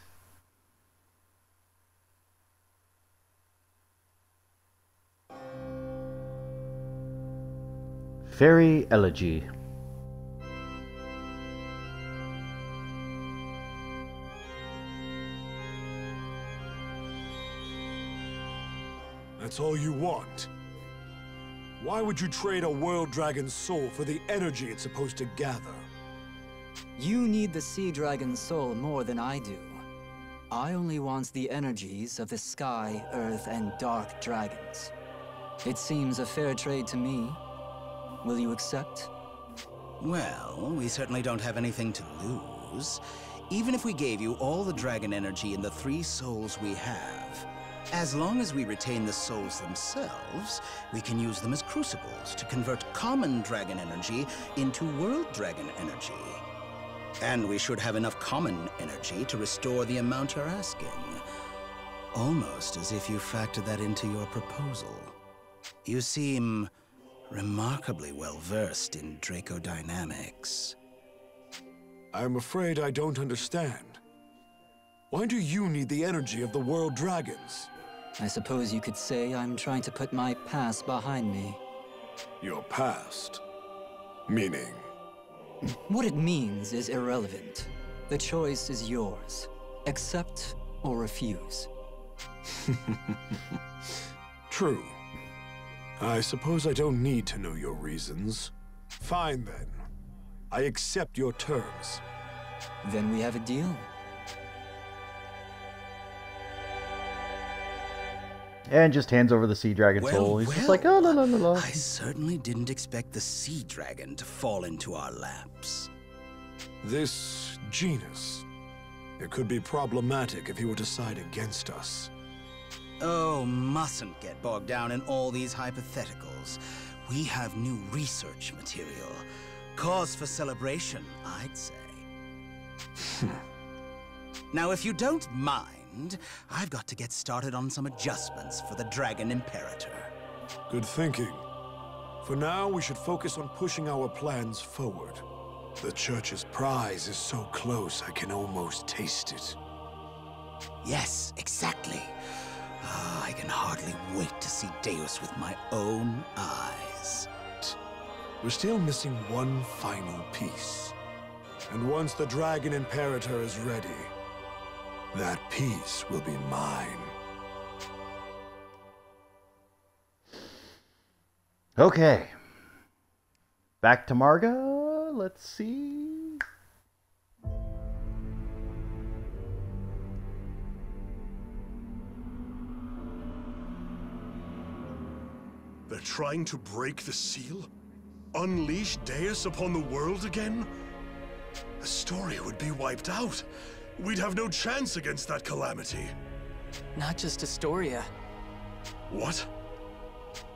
Fairy Elegy. That's all you want? Why would you trade a World Dragon's soul for the energy it's supposed to gather? You need the Sea Dragon's soul more than I do. I only want the energies of the Sky, Earth, and Dark Dragons. It seems a fair trade to me. Will you accept? Well, we certainly don't have anything to lose. Even if we gave you all the dragon energy in the 3 souls we have, as long as we retain the souls themselves, we can use them as crucibles to convert common dragon energy into world dragon energy. And we should have enough common energy to restore the amount you're asking. Almost as if you factored that into your proposal. You seem remarkably well-versed in Dracodynamics. I'm afraid I don't understand. Why do you need the energy of the World Dragons? I suppose you could say I'm trying to put my past behind me. Your past? Meaning? What it means is irrelevant. The choice is yours. Accept or refuse. True. I suppose I don't need to know your reasons. Fine then. I accept your terms. Then we have a deal. And just hands over the Sea Dragon soul. He's just like, oh, la la la la. I certainly didn't expect the Sea Dragon to fall into our laps. This genus, it could be problematic if he were to side against us. Oh, mustn't get bogged down in all these hypotheticals. We have new research material. Cause for celebration, I'd say. Now, if you don't mind, I've got to get started on some adjustments for the Dragon Imperator. Good thinking. For now, we should focus on pushing our plans forward. The Church's prize is so close, I can almost taste it. Yes, exactly. I can hardly wait to see Deus with my own eyes. We're still missing one final piece. And once the Dragon Imperator is ready, that piece will be mine. Okay. Back to Marga. Let's see. They're trying to break the seal? Unleash Deus upon the world again? Astoria would be wiped out. We'd have no chance against that calamity. Not just Astoria. What?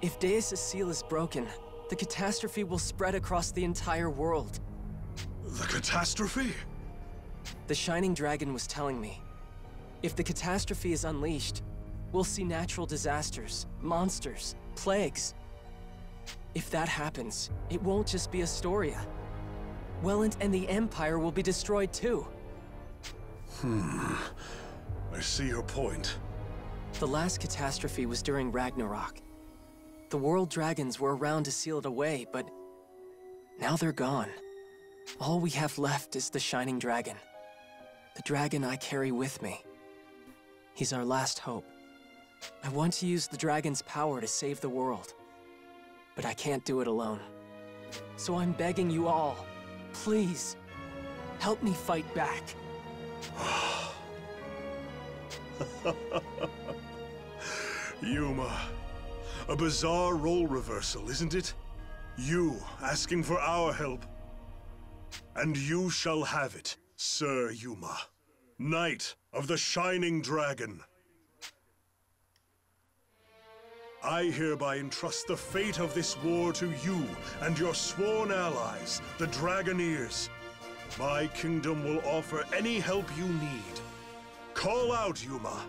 If Deus' seal is broken, the catastrophe will spread across the entire world. The catastrophe? The Shining Dragon was telling me. If the catastrophe is unleashed, We'll see natural disasters, monsters, plagues. If that happens, it won't just be Astoria. Welland and the Empire will be destroyed too. I see your point. The last catastrophe was during Ragnarok. The world dragons were around to seal it away, but now they're gone. All we have left is the Shining Dragon. The dragon I carry with me. He's our last hope. I want to use the dragon's power to save the world, but I can't do it alone. So I'm begging you all, please, help me fight back. Yuma, a bizarre role reversal, isn't it? You asking for our help. And you shall have it, Sir Yuma, Knight of the Shining Dragon. I hereby entrust the fate of this war to you and your sworn allies, the Dragoneers. My kingdom will offer any help you need. Call out, Yuma,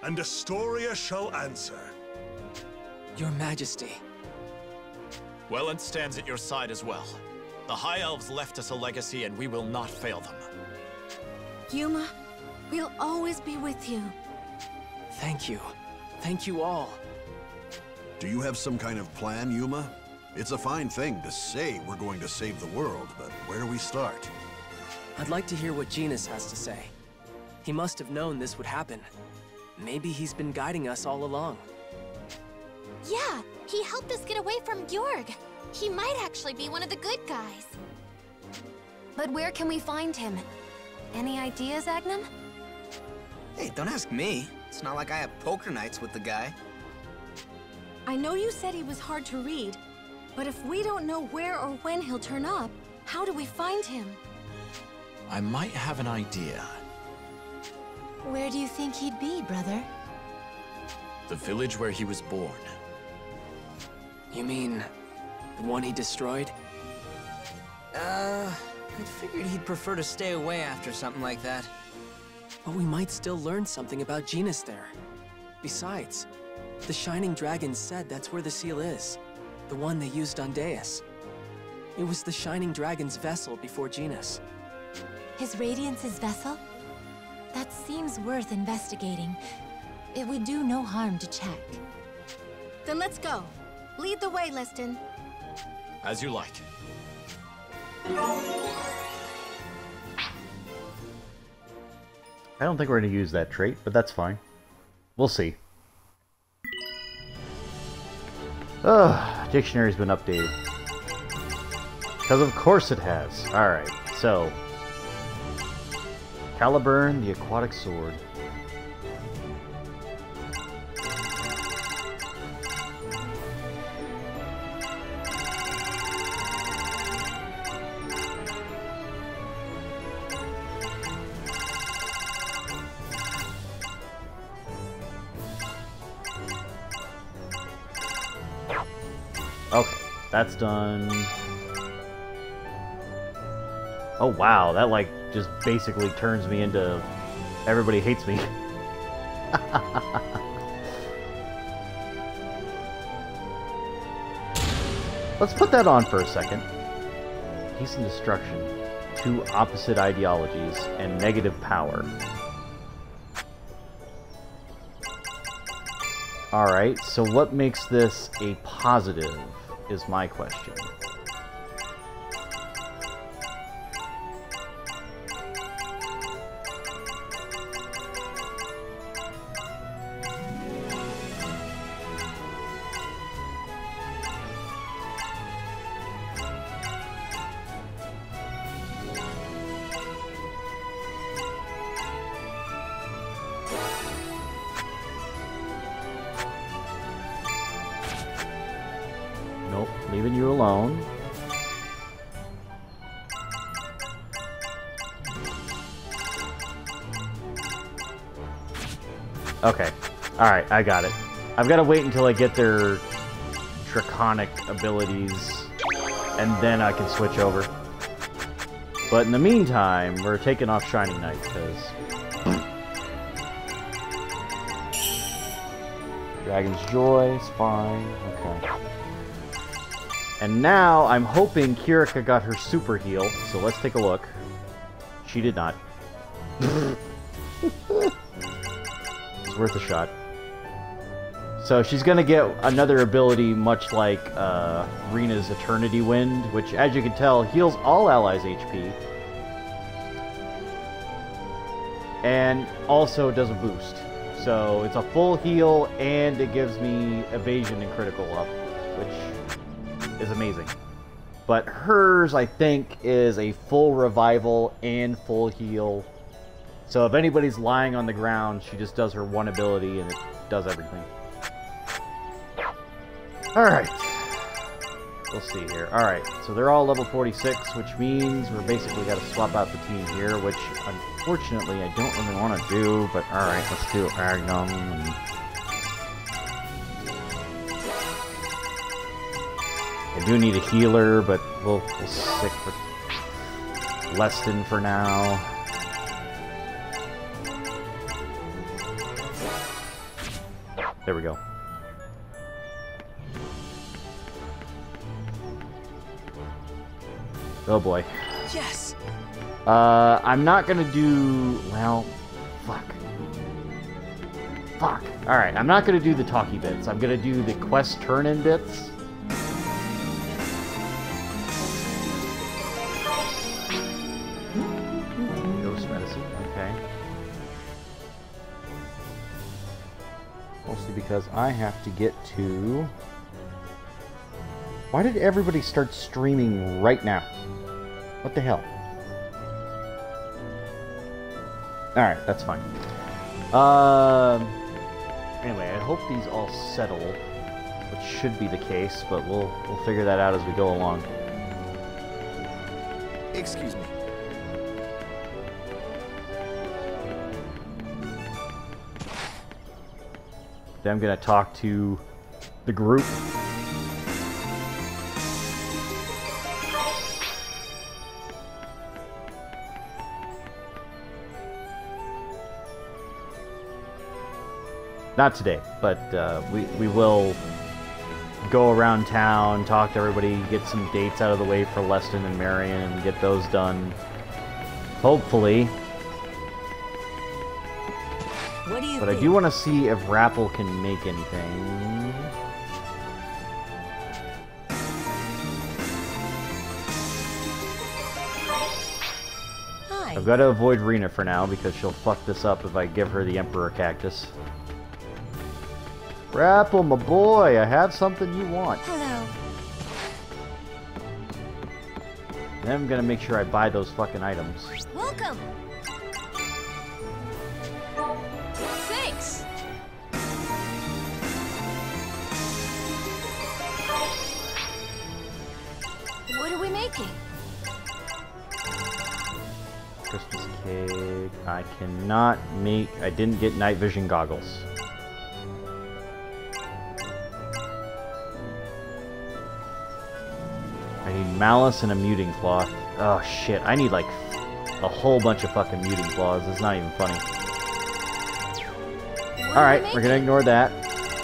and Astoria shall answer. Your Majesty. Welland stands at your side as well. The High Elves left us a legacy, and we will not fail them. Yuma, we'll always be with you. Thank you. Thank you all. Do you have some kind of plan, Yuma? It's a fine thing to say we're going to save the world, but where do we start? I'd like to hear what Genis has to say. He must have known this would happen. Maybe he's been guiding us all along. Yeah, he helped us get away from Bjorg. He might actually be one of the good guys. But where can we find him? Any ideas, Agnum? Hey, don't ask me. It's not like I have poker nights with the guy. I know you said he was hard to read, but if we don't know where or when he'll turn up, how do we find him? I might have an idea. Where do you think he'd be, brother? The village where he was born. You mean the one he destroyed? I figured he'd prefer to stay away after something like that. But we might still learn something about Genis there. Besides, the Shining Dragon said that's where the seal is. The one they used on Deus. It was the Shining Dragon's vessel before Genis. His Radiance's vessel? That seems worth investigating. It would do no harm to check. Then let's go. Lead the way, Liston. As you like. I don't think we're going to use that trait, but that's fine. We'll see. Ugh, dictionary's been updated. Because of course it has. Alright, so... Caliburn, the aquatic sword. Okay, that's done. Oh wow, that like just basically turns me into everybody hates me. Let's put that on for a second. Peace and destruction. Two opposite ideologies and negative power. Alright, so what makes this a positive is my question. Nope, leaving you alone. Okay. Alright, I got it. I've got to wait until I get their draconic abilities, and then I can switch over. But in the meantime, we're taking off Shining Knight, because... Dragon's Joy is fine. Okay. And now I'm hoping Kirika got her super heal, so let's take a look. She did not. It's worth a shot. So she's gonna get another ability much like Rina's Eternity Wind, which, as you can tell, heals all allies' HP. And also does a boost. So it's a full heal, and it gives me evasion and critical up, which is amazing. But hers, I think, is a full revival and full heal. So if anybody's lying on the ground, she just does her one ability, and it does everything. Alright. We'll see here. Alright, so they're all level 46, which means we're basically got to swap out the team here, which unfortunately I don't really want to do, but alright, let's do Agnum. I do need a healer, but we'll stick with Leston for now. There we go. Oh boy. Yes. I'm not gonna do... Well, fuck. Fuck. Alright, I'm not gonna do the talkie bits. I'm gonna do the quest turn-in bits. Ghost medicine, okay. Mostly because I have to get to... Why did everybody start streaming right now? What the hell? Alright, that's fine. Anyway, I hope these all settle, which should be the case, but we'll figure that out as we go along. Excuse me. Then I'm gonna talk to the group. Not today, but we will go around town, talk to everybody, get some dates out of the way for Leston and Marion, and get those done. Hopefully. What do you But think? I do want to see if Rappel can make anything. Hi. I've got to avoid Rena for now because she'll fuck this up if I give her the Emperor Cactus. Rappel, my boy, I have something you want. Hello. Then I'm gonna make sure I buy those fucking items. Welcome. Thanks. What are we making? Christmas cake. I cannot make... I didn't get night vision goggles. I need malice and a muting cloth. Oh shit, I need like a whole bunch of fucking muting claws. It's not even funny. Alright, we're gonna ignore that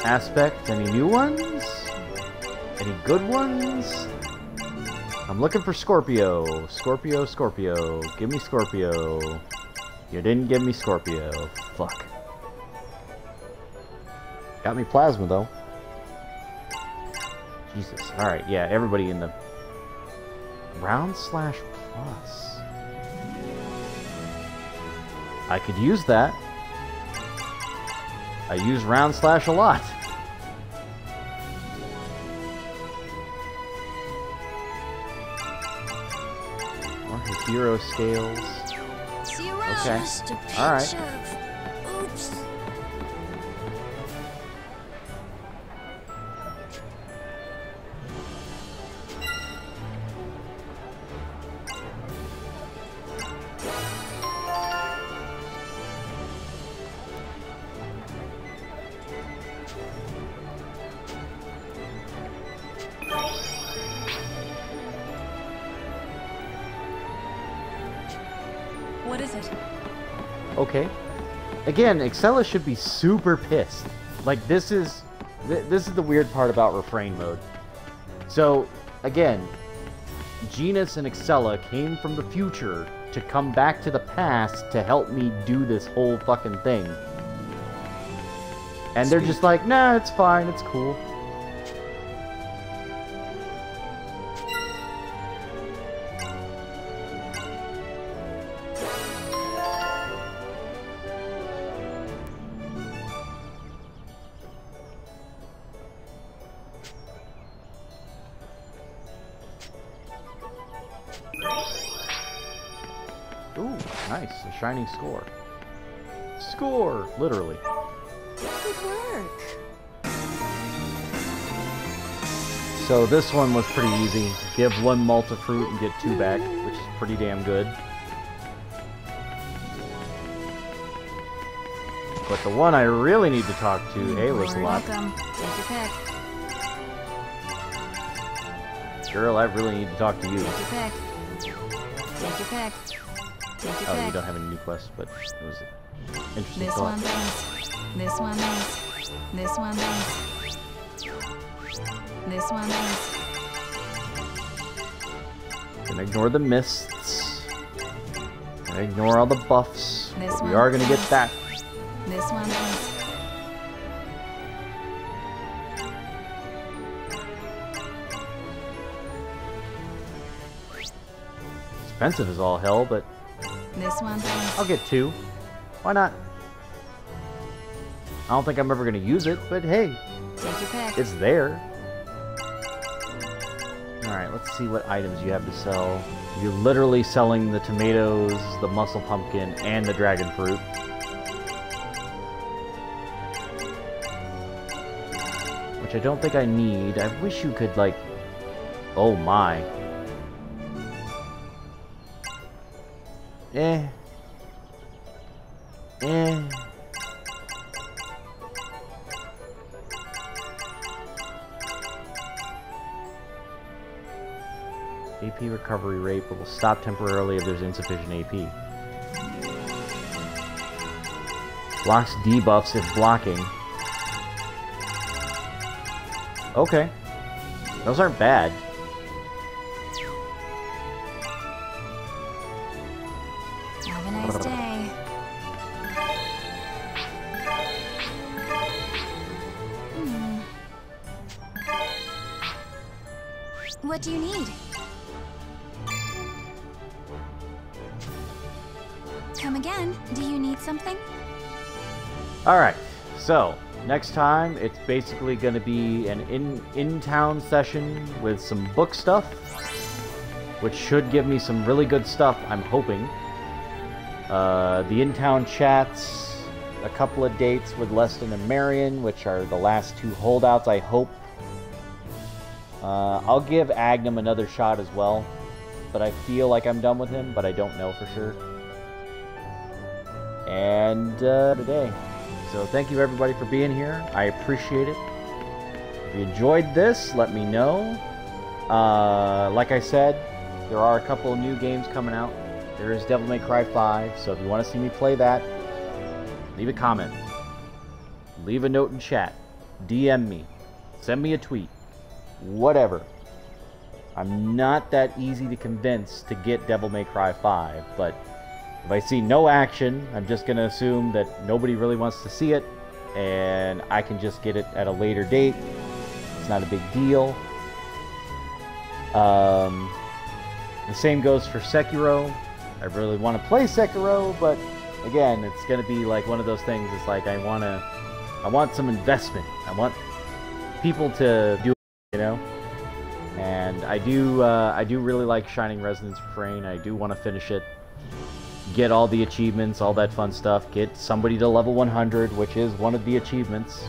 aspect. Any new ones? Any good ones? I'm looking for Scorpio. Scorpio, Scorpio. Give me Scorpio. You didn't give me Scorpio. Fuck. Got me Plasma though. Jesus. Alright, yeah, everybody in the... Round slash plus. I could use that. I use round slash a lot. Or his hero scales. See you around. Okay. Just a pinch All right. of... Oops. What is it? Okay. Again, Excella should be super pissed. Like, this is This is the weird part about Refrain mode. So, again, Genus and Excella came from the future to come back to the past to help me do this whole fucking thing. And they're just like, nah, it's fine, it's cool. Ooh, nice. A shining score. Score! Literally. Good work. So this one was pretty easy. Give 1 Multifruit and get 2 back, which is pretty damn good. But the one I really need to talk to, Ayla's a lot. Welcome. Take your pick. Girl, I really need to talk to you. Take your pick. Take your pick. Take your Oh, pick. you don't have any new quests, but it was an interesting This thought. one thanks. This one thanks. This one thanks. This one thanks. Gonna ignore the mists. Gonna ignore all the buffs. This But we one are gonna get that. This one thanks. Expensive as all hell, but This one thanks. I'll get 2. Why not? I don't think I'm ever gonna use it, but hey, Take your pick. it's there. Alright, let's see what items you have to sell. You're literally selling the tomatoes, the muscle pumpkin, and the dragon fruit. Which I don't think I need. I wish you could, like... Oh my. Eh. AP recovery rate, but will stop temporarily if there's insufficient AP. Blocks debuffs if blocking. Okay. Those aren't bad. Have a nice day. What do you need? Come again. Do you need something? Alright, so next time it's basically going to be an in-town session with some book stuff, which should give me some really good stuff, I'm hoping. The in-town chats, a couple of dates with Leston and Marion, which are the last 2 holdouts, I hope. I'll give Agnum another shot as well, but I feel like I'm done with him, but I don't know for sure. And today. So thank you everybody for being here. I appreciate it. If you enjoyed this, let me know. Like I said, there are a couple of new games coming out. There is Devil May Cry 5, so if you want to see me play that, leave a comment. Leave a note in chat. DM me. Send me a tweet. Whatever. I'm not that easy to convince to get Devil May Cry 5, but if I see no action, I'm just going to assume that nobody really wants to see it, and I can just get it at a later date. It's not a big deal. The same goes for Sekiro. I really want to play Sekiro, but again, it's going to be like one of those things. It's like I want some investment. I want people to do it, you know? And I do really like Shining Resonance Refrain. I do want to finish it. Get all the achievements, all that fun stuff. Get somebody to level 100, which is one of the achievements.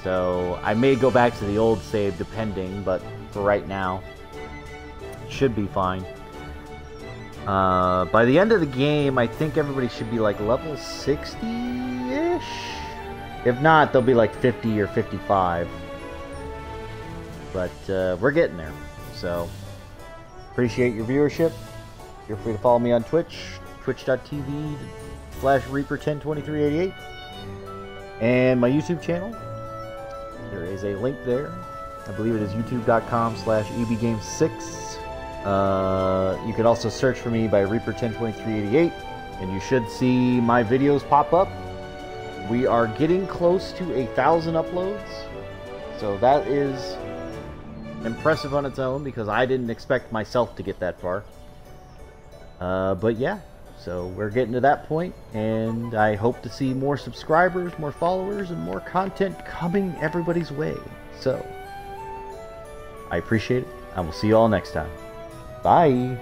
So I may go back to the old save depending, but for right now, it should be fine. By the end of the game, I think everybody should be like level 60-ish? If not, they'll be like 50 or 55. But we're getting there. So, appreciate your viewership. Feel free to follow me on Twitch, twitch.tv/Reaper102388. And my YouTube channel, There is a link there. I believe it is youtube.com/ebgames6. You can also search for me by Reaper102388, and you should see my videos pop up. We are getting close to 1,000 uploads, so that is impressive on its own because I didn't expect myself to get that far. But yeah, so we're getting to that point, and I hope to see more subscribers, more followers, and more content coming everybody's way. So I appreciate it. I will see you all next time. Bye.